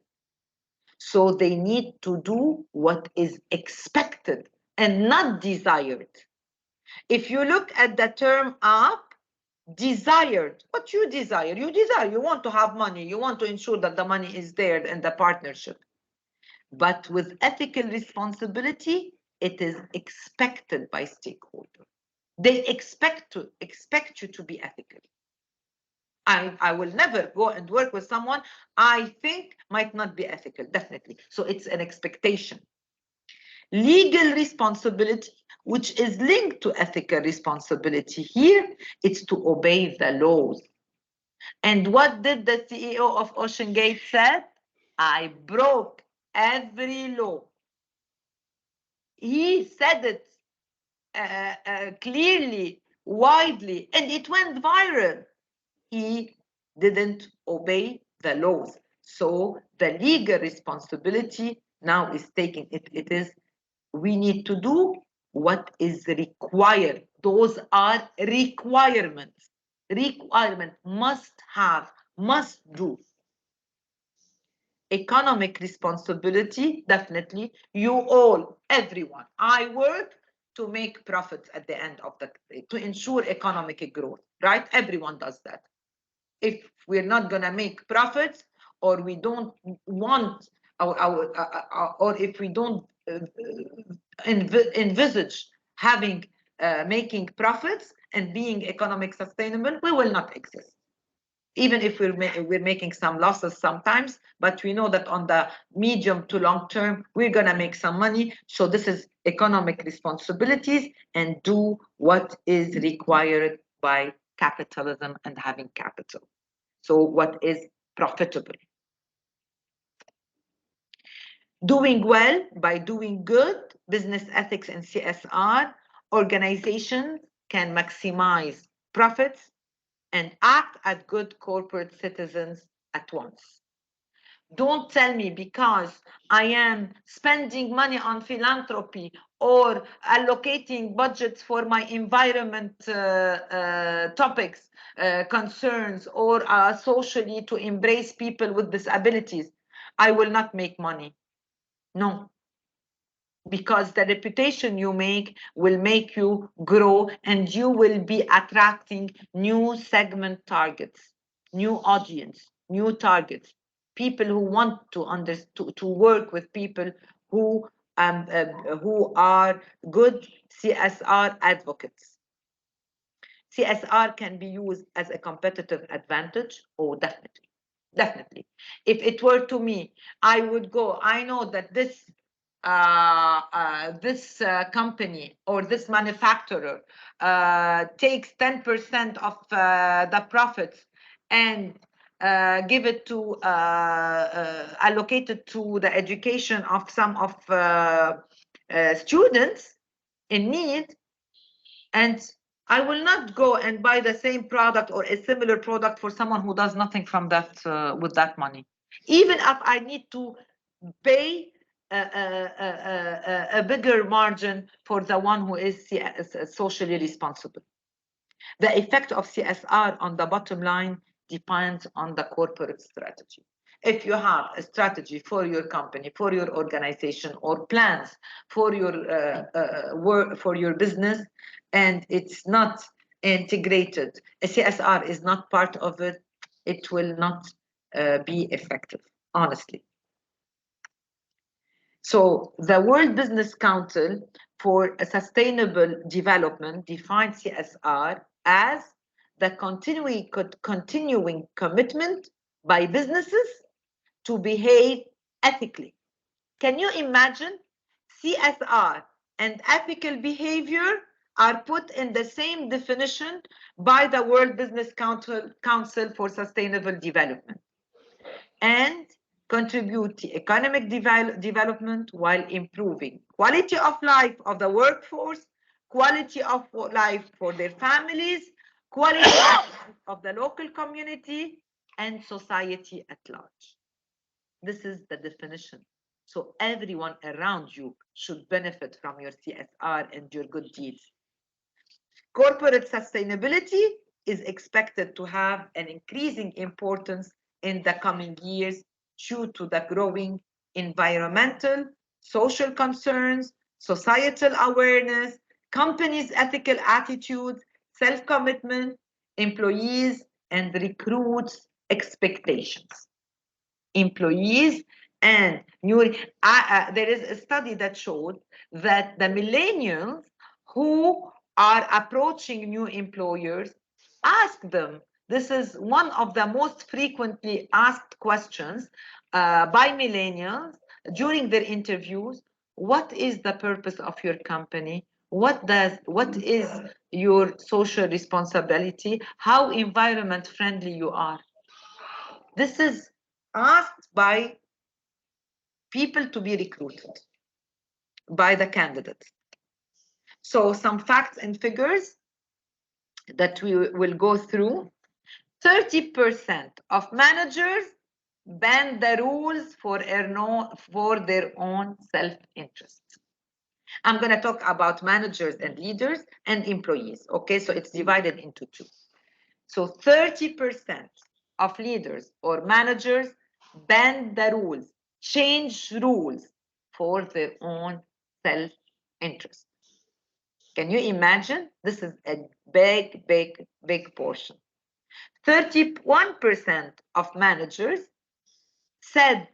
So they need to do what is expected and not desired. If you look at the term up, desired, what you desire, you want to have money, you want to ensure that the money is there in the partnership. But with ethical responsibility, it is expected by stakeholders. They expect you to be ethical. I will never go and work with someone I think might not be ethical, definitely. So it's an expectation. Legal responsibility, which is linked to ethical responsibility here, it's to obey the laws. And what did the CEO of OceanGate said? I broke every law. He said it clearly, widely, and it went viral. He didn't obey the laws. So the legal responsibility now is taking it is, we need to do what is required. Those are requirements. Requirement, must have, must do. Economic responsibility, definitely. You all, everyone. I work to make profits at the end of the day, to ensure economic growth, right? Everyone does that. If we're not going to make profits, or we don't want or if we don't envisage having making profits, and being economic sustainable, we will not exist. Even if we're making some losses sometimes, but we know that on the medium to long term, we're going to make some money. So this is economic responsibilities and do what is required by capitalism and having capital. So what is profitable? Doing well by doing good, business ethics and CSR, organizations can maximize profits and act as good corporate citizens at once. Don't tell me because I am spending money on philanthropy or allocating budgets for my environment topics, concerns, or socially to embrace people with disabilities, I will not make money. No. Because the reputation you make will make you grow and you will be attracting new segment targets, new audience, new targets, people who want to work with people who are good CSR advocates. CSR can be used as a competitive advantage. Oh, definitely. Definitely. If it were to me, I would go, I know that this company or this manufacturer takes 10% of the profits and give it to allocate it to the education of some of students in need, and I will not go and buy the same product or a similar product for someone who does nothing from that with that money, even if I need to pay a bigger margin for the one who is socially responsible. The effect of CSR on the bottom line depends on the corporate strategy. If you have a strategy for your company, for your organization, or plans for your work, for your business, and it's not integrated, a CSR is not part of it, it will not be effective, honestly. So the World Business Council for Sustainable Development defines CSR as the continuing commitment by businesses to behave ethically. Can you imagine? CSR and ethical behavior are put in the same definition by the World Business Council for Sustainable Development, and contribute to economic development while improving quality of life of the workforce, quality of life for their families, quality of the local community, and society at large. This is the definition. So everyone around you should benefit from your CSR and your good deeds. Corporate sustainability is expected to have an increasing importance in the coming years due to the growing environmental, social concerns, societal awareness, companies' ethical attitudes, self-commitment, employees and recruits' expectations. Employees and new, there is a study that showed that the millennials who are approaching new employers, ask them, this is one of the most frequently asked questions by millennials during their interviews: what is the purpose of your company? What is your social responsibility? How environment friendly you are? This is asked by people to be recruited by the candidates. So some facts and figures that we will go through. 30% of managers bend the rules for their own self-interest. I'm going to talk about managers and leaders and employees. Okay, so it's divided into two. So 30% of leaders or managers bend the rules, change rules for their own self-interest. Can you imagine? This is a big, big, big portion. 31% of managers said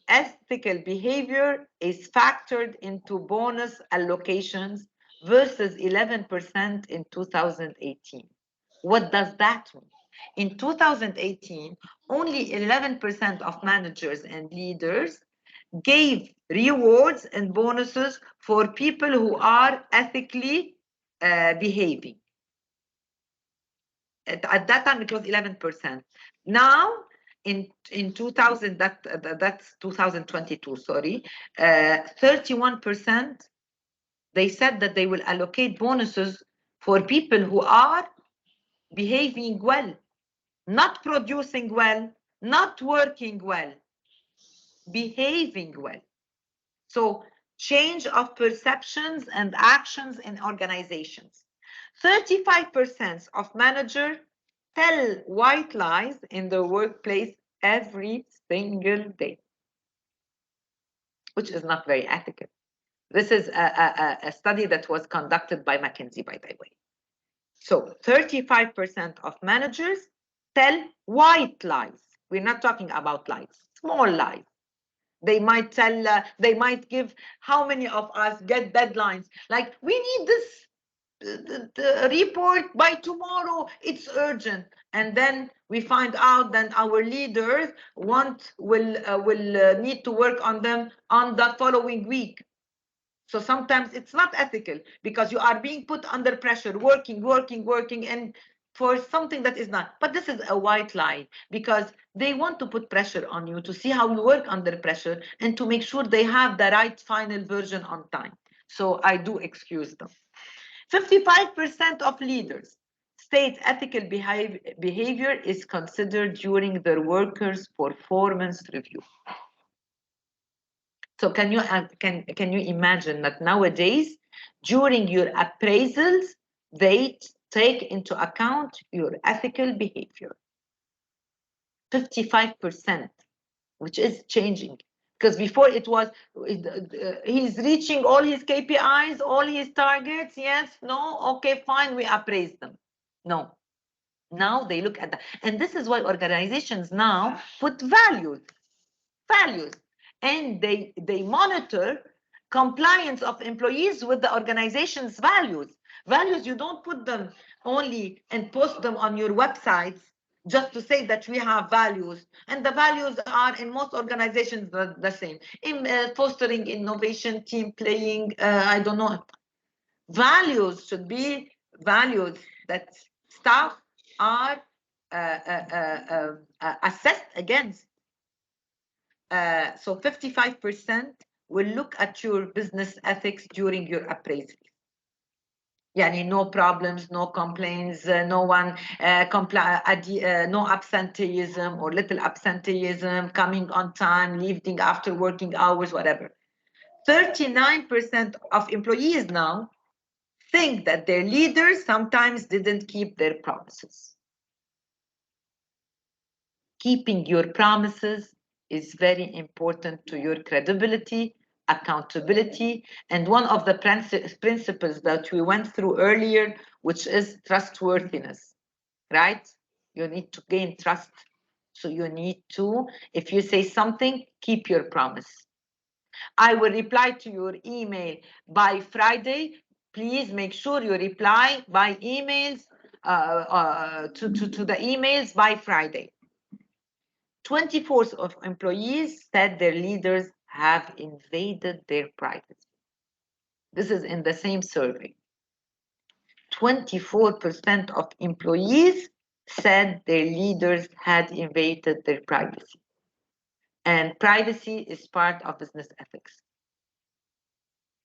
ethical behavior is factored into bonus allocations versus 11% in 2018. What does that mean? In 2018, only 11% of managers and leaders gave rewards and bonuses for people who are ethically behaving. At that time, it was 11%. Now, in 2000, that's 2022, sorry, 31%, they said that they will allocate bonuses for people who are behaving well, not producing well, not working well, behaving well. So change of perceptions and actions in organizations. 35% of managers tell white lies in the workplace every single day, which is not very ethical. This is a study that was conducted by McKinsey, by the way. So 35% of managers tell white lies. We're not talking about lies, small lies. They might tell, they might give, how many of us get deadlines? Like, we need this the report by tomorrow, it's urgent. And then we find out that our leaders will need to work on them on the following week. So sometimes it's not ethical because you are being put under pressure, working, and for something that is not. But this is a white lie because they want to put pressure on you to see how you work under pressure and to make sure they have the right final version on time. So I do excuse them. 55% of leaders state ethical behavior is considered during their workers' performance review. So can you imagine that nowadays, during your appraisals, they take into account your ethical behavior? 55%, which is changing. Because before it was, he's reaching all his KPIs, all his targets, yes, no, okay, fine, we appraise them. No. Now they look at that. And this is why organizations now put values. And they monitor compliance of employees with the organization's values. Values, you don't put them only and post them on your websites just to say that we have values. And the values are in most organizations the same. In fostering innovation, team playing, I don't know. Values should be values that staff are assessed against. So 55% will look at your business ethics during your appraisal. Yani no problems, no complaints, no one no absenteeism or little absenteeism, coming on time, leaving after working hours, whatever. 39% of employees now think that their leaders sometimes didn't keep their promises. Keeping your promises is very important to your credibility, accountability, and one of the principles that we went through earlier, which is trustworthiness, right? You need to gain trust. So you need to, if you say something, keep your promise. I will reply to your email by Friday. Please make sure you reply by emails to the emails by Friday. 24% of employees said their leaders have invaded their privacy. This is in the same survey. 24% of employees said their leaders had invaded their privacy. And privacy is part of business ethics.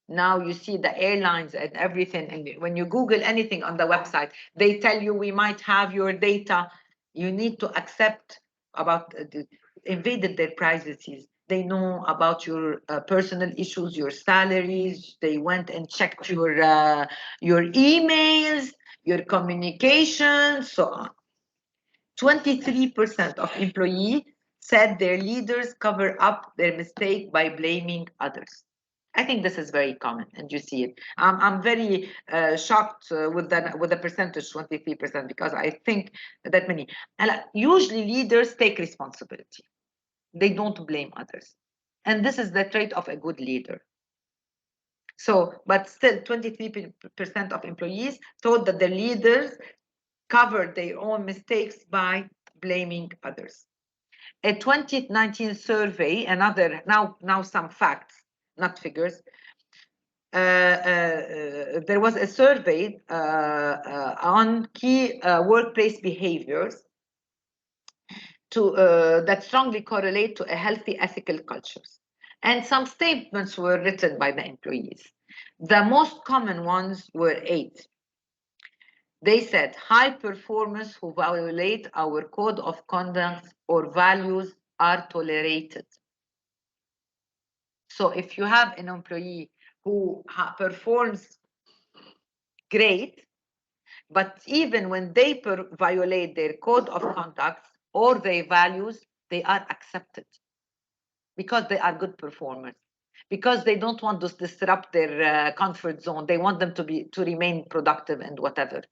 Now you see the airlines and everything, and when you Google anything on the website, they tell you we might have your data. You need to accept about invaded their privacies. They know about your personal issues, your salaries. They went and checked your emails, your communications, so on. 23% of employees said their leaders cover up their mistake by blaming others. I think this is very common, and you see it. I'm very shocked with the percentage, 23%, because I think that many. Usually leaders take responsibility. They don't blame others. And this is the trait of a good leader. So, but still 23% of employees thought that their leaders covered their own mistakes by blaming others. A 2019 survey, now some facts, not figures. There was a survey on key workplace behaviors that strongly correlate to a healthy ethical cultures. And some statements were written by the employees. The most common ones were 8. They said, high performers who violate our code of conduct or values are tolerated. So if you have an employee who performs great, but even when they violate their code of conduct or their values, they are accepted because they are good performers, because they don't want to disrupt their comfort zone. They want them to remain productive and whatever.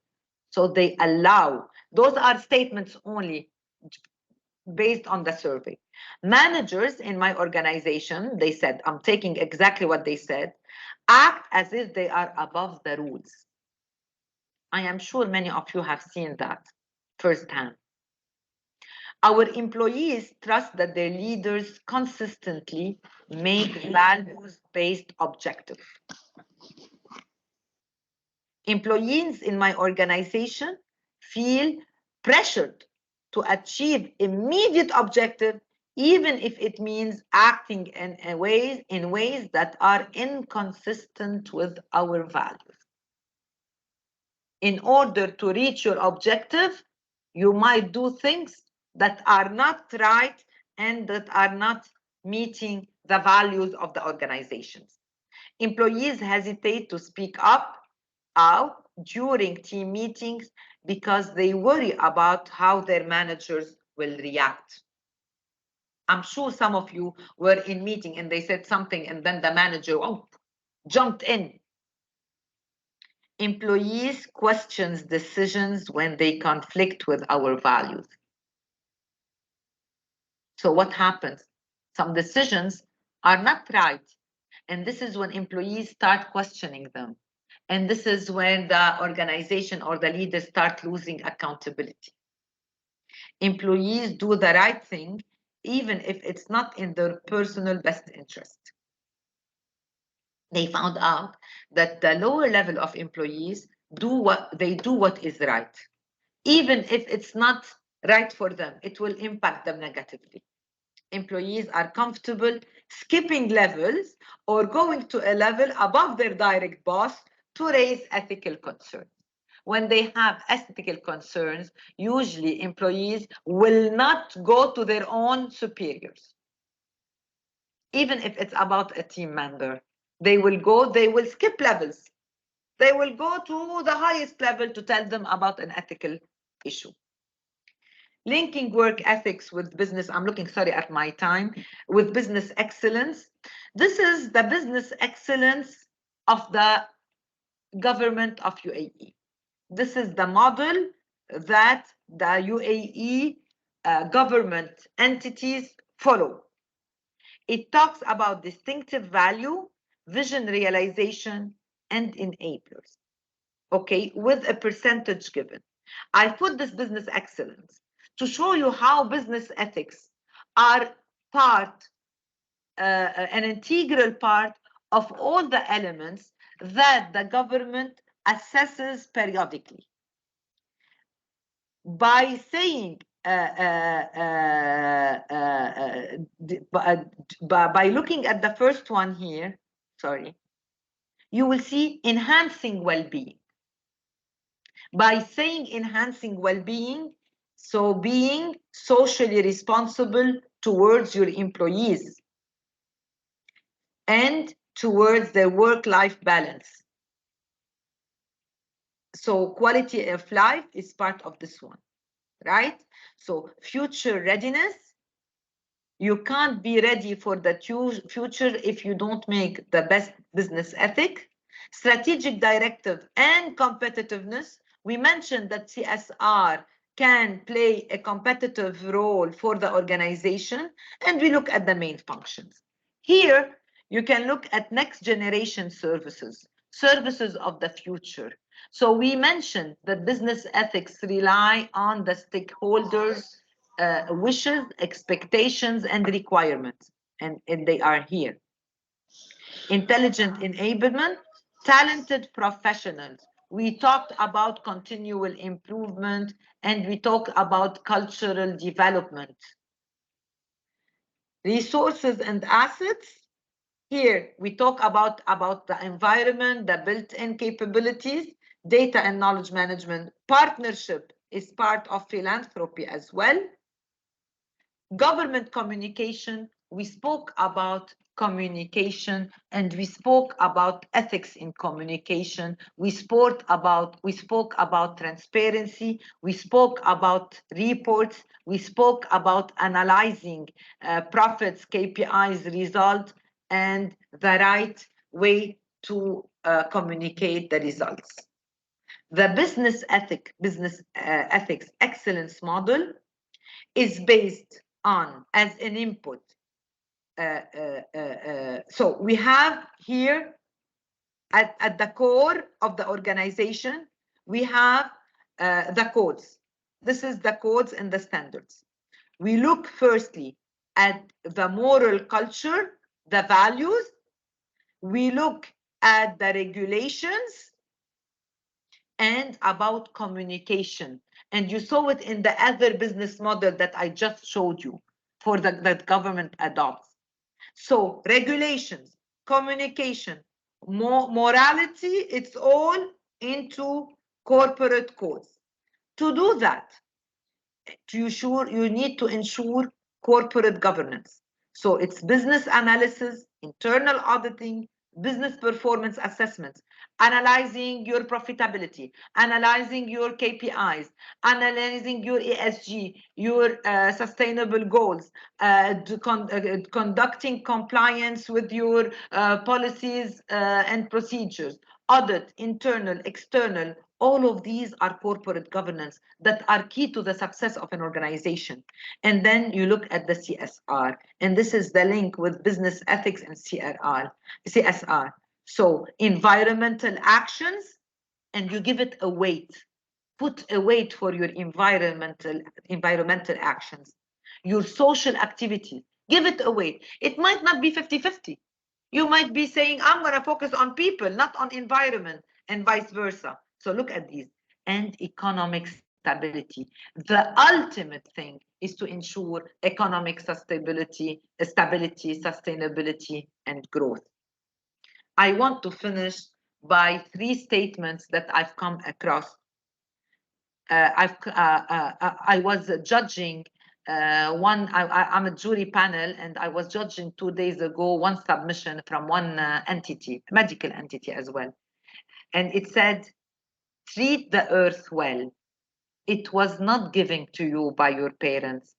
So they allow. Those are statements only based on the survey. Managers in my organization, they said, I'm taking exactly what they said, act as if they are above the rules. I am sure many of you have seen that firsthand. Our employees trust that their leaders consistently make values-based objectives. Employees in my organization feel pressured to achieve immediate objective, even if it means acting in ways that are inconsistent with our values. In order to reach your objective, you might do things that are not right and that are not meeting the values of the organizations. Employees hesitate to speak up out during team meetings because they worry about how their managers will react. I'm sure some of you were in meeting and they said something and then the manager jumped in. Employees question decisions when they conflict with our values. So what happens? Some decisions are not right. And this is when employees start questioning them. And this is when the organization or the leaders start losing accountability. Employees do the right thing, even if it's not in their personal best interest. They found out that the lower level of employees do what is right. Even if it's not right for them, it will impact them negatively. Employees are comfortable skipping levels or going to a level above their direct boss to raise ethical concerns. When they have ethical concerns, usually employees will not go to their own superiors. Even if it's about a team member, they will skip levels. They will go to the highest level to tell them about an ethical issue. Linking work ethics with business, I'm looking, sorry, at my time, with business excellence. This is the business excellence of the government of UAE. This is the model that the UAE government entities follow. It talks about distinctive value, vision realization, and enablers. Okay, with a percentage given. I put this business excellence to show you how business ethics are an integral part of all the elements that the government assesses periodically. By saying, by looking at the first one here, sorry, you will see enhancing well-being. By saying enhancing well-being, so being socially responsible towards your employees and towards their work-life balance. So quality of life is part of this one, right? So future readiness, you can't be ready for the future if you don't make the best business ethic. Strategic directive and competitiveness. We mentioned that CSR can play a competitive role for the organization, and we look at the main functions. Here, You can look at next generation services, services of the future. So we mentioned that business ethics rely on the stakeholders' wishes, expectations, and requirements, and they are here. Intelligent enablement, talented professionals. We talked about continual improvement, and we talk about cultural development. Resources and assets. Here we talk about the environment, the built-in capabilities, data and knowledge management. Partnership is part of philanthropy as well. Government communication, we spoke about communication, and we spoke about ethics in communication. We spoke about transparency. We spoke about reports. We spoke about analyzing profits, KPIs, results, and the right way to communicate the results. The business ethics excellence model is based on as an input. So we have here at the core of the organization, we have the codes. This is the codes and the standards. We look firstly at the moral culture, the values. We look at the regulations and about communication. And you saw it in the other business model that I just showed you for that government adopts. So regulations, communication, morality, it's all into corporate codes. To do that, you need to ensure corporate governance. So it's business analysis, internal auditing, business performance assessments, analyzing your profitability, analyzing your KPIs, analyzing your ESG, your sustainable goals, conducting compliance with your policies and procedures, audit, internal, external. All of these are corporate governance that are key to the success of an organization. And then you look at the CSR, and this is the link with business ethics and CSR. So environmental actions, and you give it a weight. Put a weight for your environmental actions. Your social activities, give it a weight. It might not be 50-50. You might be saying, I'm going to focus on people, not on environment, and vice versa. So look at these. And economic stability. The ultimate thing is to ensure economic stability, sustainability, and growth. I want to finish by 3 statements that I've come across. I was judging I'm a jury panel, and I was judging 2 days ago one submission from one entity, medical entity as well. And it said, treat the earth well. It was not given to you by your parents.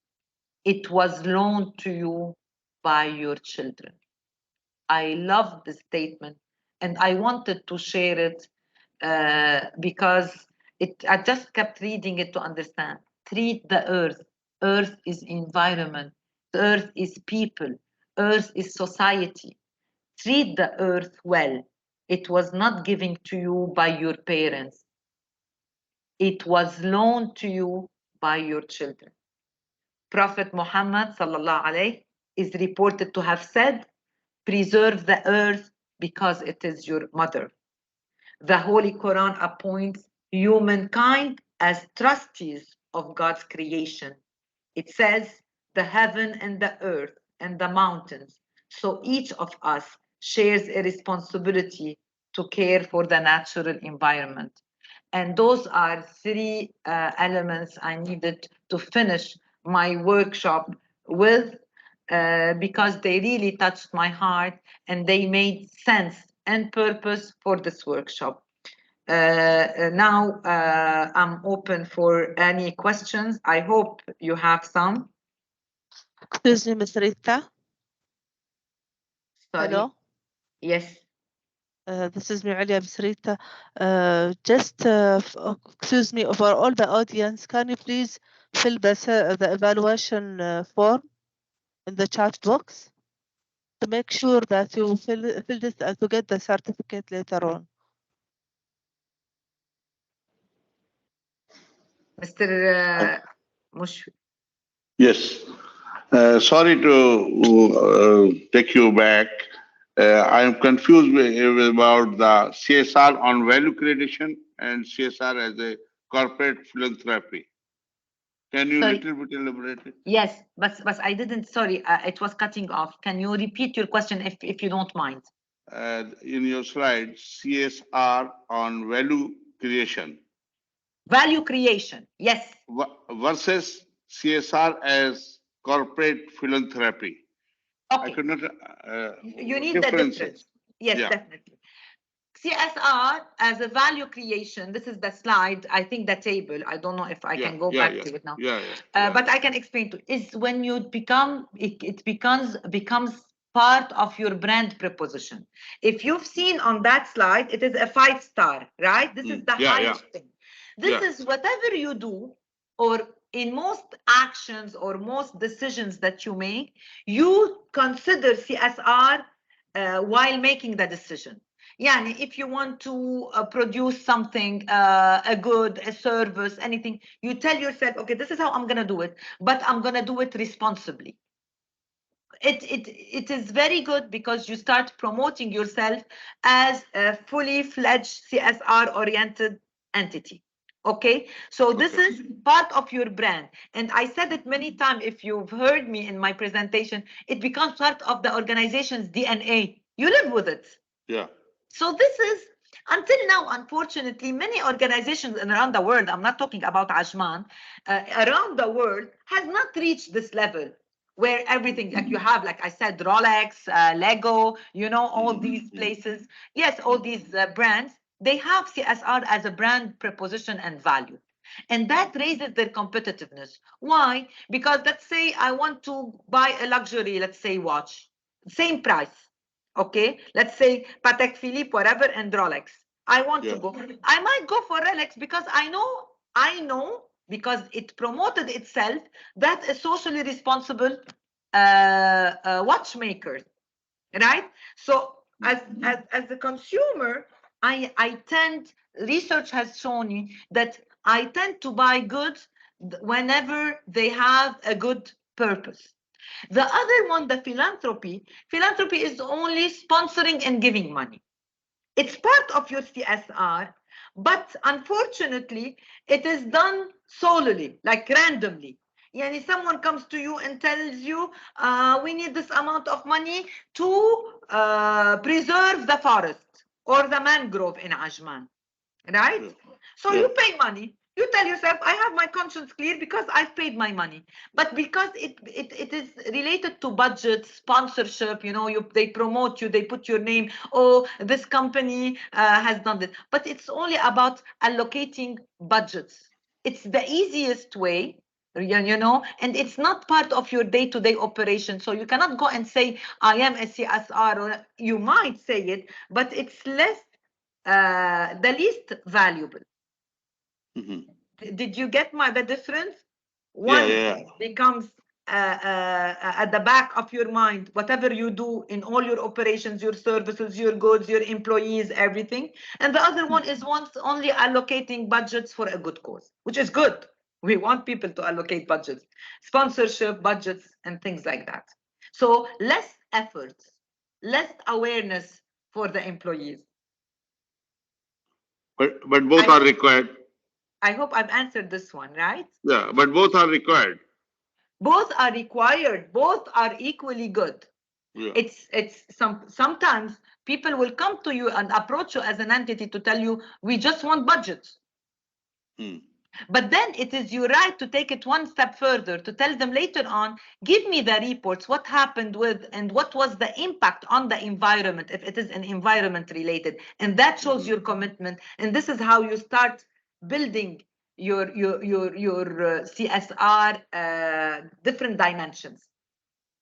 It was loaned to you by your children. I love this statement, and I wanted to share it because I just kept reading it to understand. Treat the earth. Earth is environment. Earth is people. Earth is society. Treat the earth well. It was not given to you by your parents. It was loaned to you by your children. Prophet Muhammad sallallahu alaihi is reported to have said, preserve the earth because it is your mother. The Holy Quran appoints humankind as trustees of God's creation. It says, the heaven and the earth and the mountains. So each of us shares a responsibility to care for the natural environment. And those are 3 elements I needed to finish my workshop with because they really touched my heart and they made sense and purpose for this workshop. Now I'm open for any questions. I hope you have some. Excuse me, Ms. Rita. Sorry. Hello. Yes. This is Mialia Bisrita. Excuse me, for all the audience, can you please fill the evaluation form in the chat box? to make sure that you fill this to get the certificate later on. Mr. Mush. Yes. Sorry to take you back. I'm confused about the CSR on value creation and CSR as a corporate philanthropy. Can you Sorry. little bit elaborate it? Yes, but I didn't, sorry, it was cutting off. Can you repeat your question if you don't mind? In your slide, CSR on value creation. Value creation, yes. Versus CSR as corporate philanthropy. I Okay, could not. you need the difference. Yes, Yeah. definitely. CSR as a value creation, this is the slide, I think the table, I don't know if I can go back to it now. But I can explain to you, is when you become, it becomes part of your brand proposition. If you've seen on that slide, it is a 5-star, right? This is the highest thing. This is whatever you do, or in most actions or most decisions that you make, you consider CSR while making the decision. Yani, if you want to produce something, a good, a service, anything, you tell yourself, okay, this is how I'm going to do it, but I'm going to do it responsibly. It is very good because you start promoting yourself as a fully fledged CSR-oriented entity. Okay, so this is part of your brand. And I said it many times, if you've heard me in my presentation, it becomes part of the organization's DNA. You live with it. Yeah. So this is, until now, unfortunately, many organizations around the world, I'm not talking about Ajman, around the world has not reached this level where everything, like you have, like I said, Rolex, Lego, you know, all these places. Yes, all these brands, they have CSR as a brand proposition and value. And that raises their competitiveness. Why? Because let's say I want to buy a luxury, let's say watch, same price. Okay, let's say Patek Philippe, whatever, and Rolex. I want to go. I might go for Rolex because I know because it promoted itself that a socially responsible watchmaker, right? So as a consumer, I tend, research has shown me that I tend to buy goods whenever they have a good purpose. The other one, the philanthropy is only sponsoring and giving money. It's part of your CSR, but unfortunately, it is done solely, like randomly. Yani someone comes to you and tells you, we need this amount of money to preserve the forest or the mangrove in Ajman, right? So you pay money. You tell yourself, I have my conscience clear because I've paid my money. But because it is related to budget, sponsorship, you know, they promote you, they put your name, oh, this company has done this. But it's only about allocating budgets. It's the easiest way, you know, and it's not part of your day-to-day operation. So you cannot go and say, I am a CSR, or you might say it, but it's less, the least valuable. Did you get the difference? One becomes at the back of your mind, whatever you do in all your operations, your services, your goods, your employees, everything. And the other one is only allocating budgets for a good cause, which is good. We want people to allocate budgets, sponsorship budgets, and things like that. So less effort, less awareness for the employees. But both are required. I hope I've answered this one, right? Yeah, but both are required. Both are required. Both are equally good. Yeah. It's sometimes people will come to you and approach you as an entity to tell you, we just want budgets. But then it is your right to take it one step further, to tell them later on, give me the reports, what happened with, and what was the impact on the environment, if it is an environment related. And that shows your commitment. And this is how you start building your CSR different dimensions.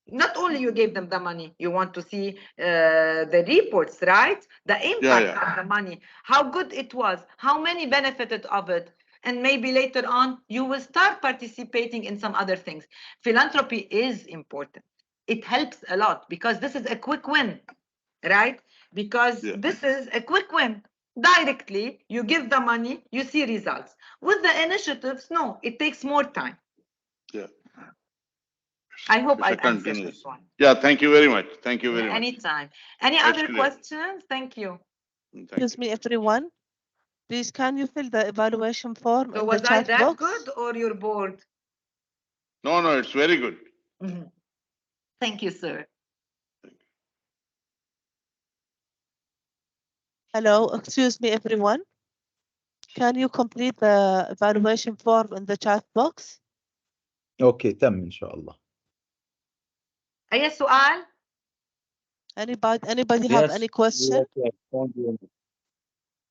Not only you gave them the money, you want to see the reports, right? The impact of the money, how good it was, how many benefited of it. And maybe later on, you will start participating in some other things. Philanthropy is important. it helps a lot because this is a quick win, right? Because this is a quick win. Directly, you give the money, you see results. With the initiatives, no, it takes more time. Yeah. I hope I answered this one. Yeah, thank you very much. Thank you very much. Anytime. Any That's other clear. questions? Thank you. Excuse me, everyone. Please, can you fill the evaluation form So in the was I chat that box? good or you're bored? No, it's very good. Thank you, sir. Hello, excuse me, everyone. Can you complete the evaluation form in the chat box? اوكي تم ان شاء الله. أي سؤال؟ Anybody have any question?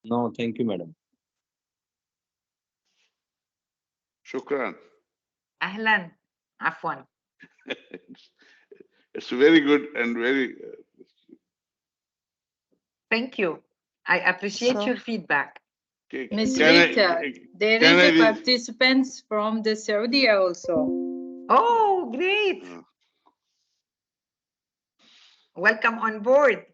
No, thank you, madam. Shukran. أهلا. عفوا. It's very good and very. Thank you. I appreciate your feedback. Ms. Rita, there is a participants from the Saudi also. Oh, great. Welcome on board.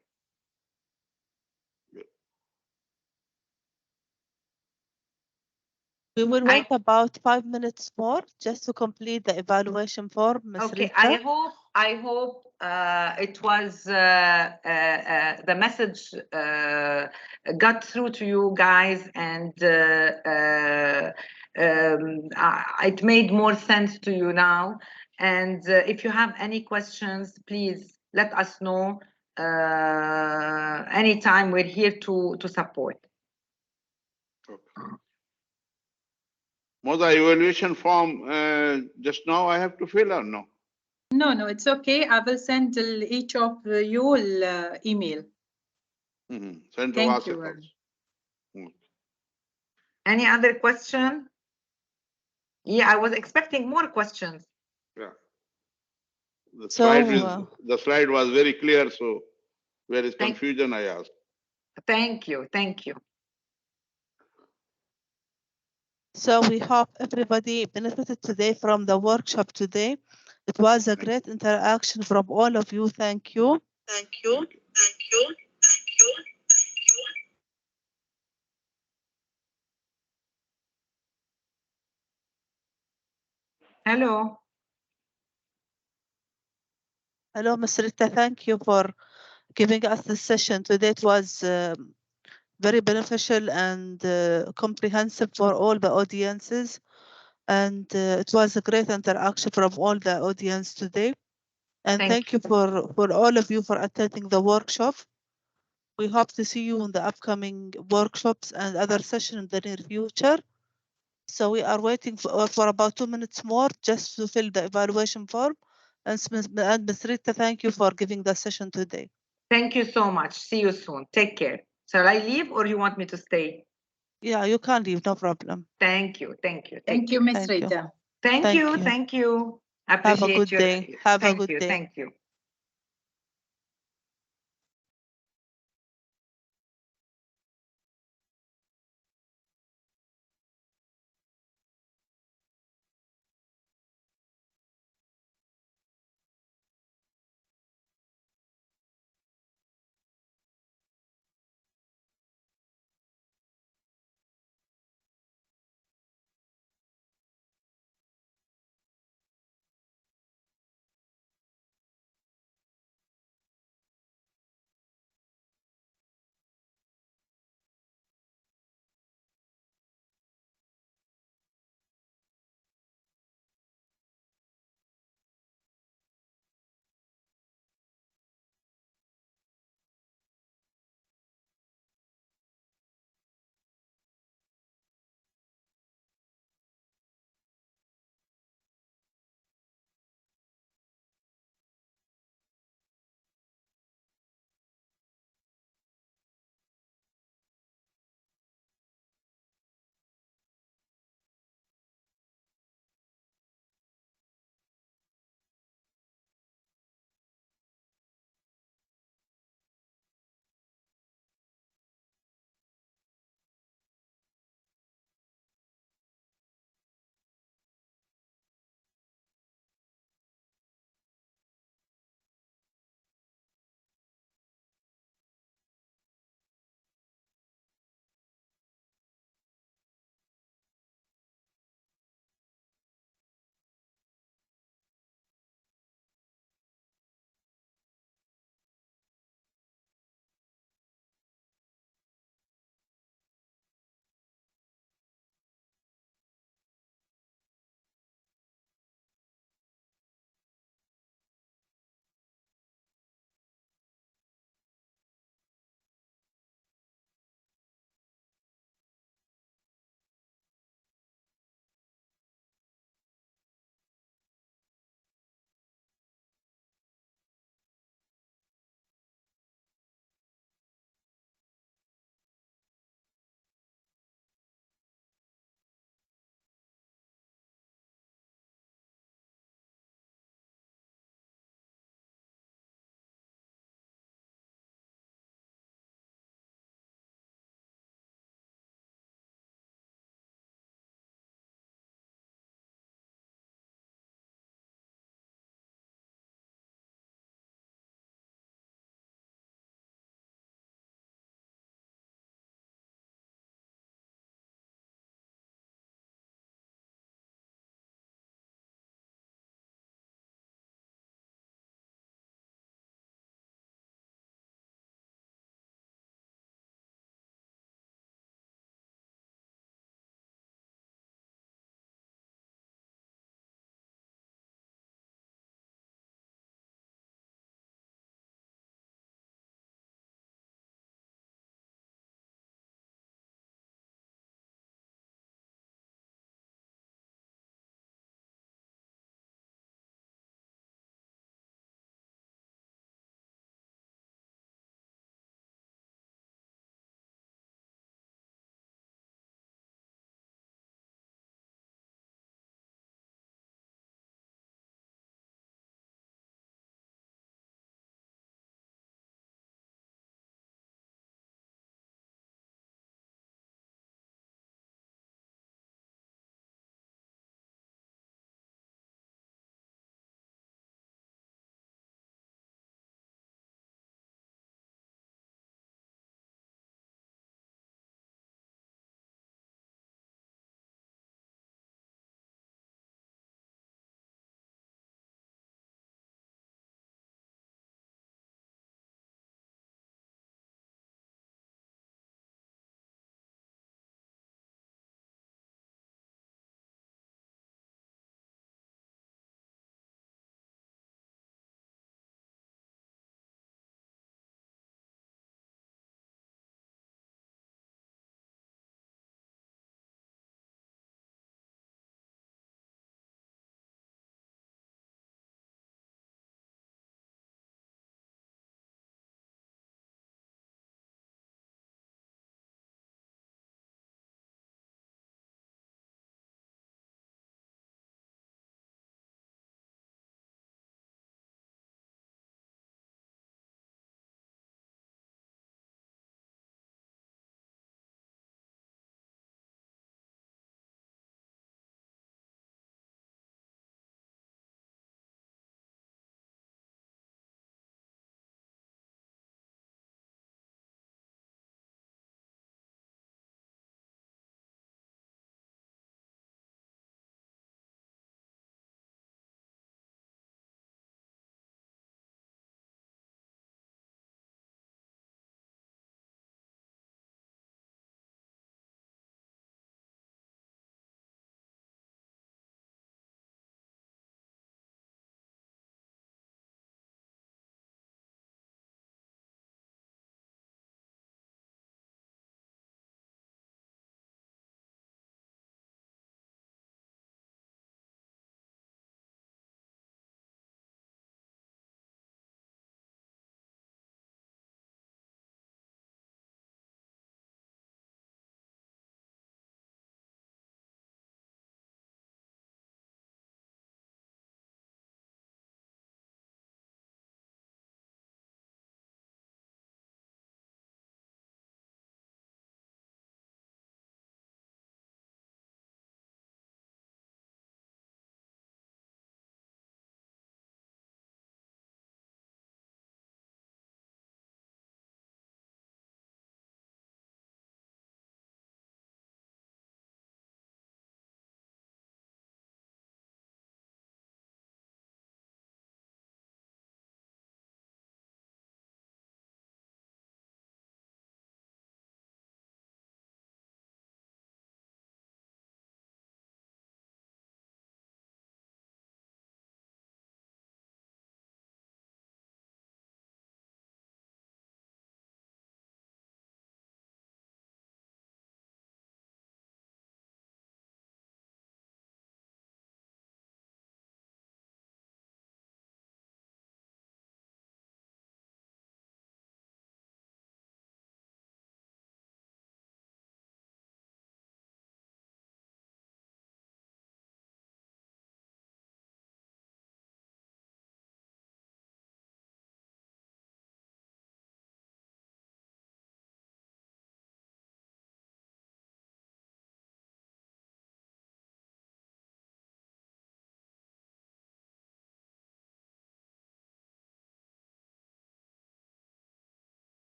We will wait about 5 minutes more just to complete the evaluation form, Ms. Okay, Rita. I hope it was the message got through to you guys and it made more sense to you now. And if you have any questions, please let us know. Anytime, we're here to support. Was the evaluation form just now I have to fill or no? No, it's okay. I will send each of you email. Send to Thank us. you. Any other question? Yeah, I was expecting more questions. Yeah. The slide was very clear, so where is confusion, I asked. Thank you. Thank you. So we hope everybody benefited today from the workshop today. It was a great interaction from all of you. Thank you. Thank you. Thank you. Thank you. Hello. Hello, Ms. Rita. Thank you for giving us this session today. It was very beneficial and comprehensive for all the audiences. And it was a great interaction from all the audience today. And thank you for all of you for attending the workshop. We hope to see you in the upcoming workshops and other sessions in the near future. So we are waiting for about 2 minutes more just to fill the evaluation form. And Ms. Rita, thank you for giving the session today. Thank you so much. See you soon. Take care. Shall I leave or you want me to stay? Yeah, you can leave, no problem. Thank you. Thank you. Thank you, Ms. Rita. Thank you. Thank you. Have a good Appreciate your. day. Have a good day. Thank you.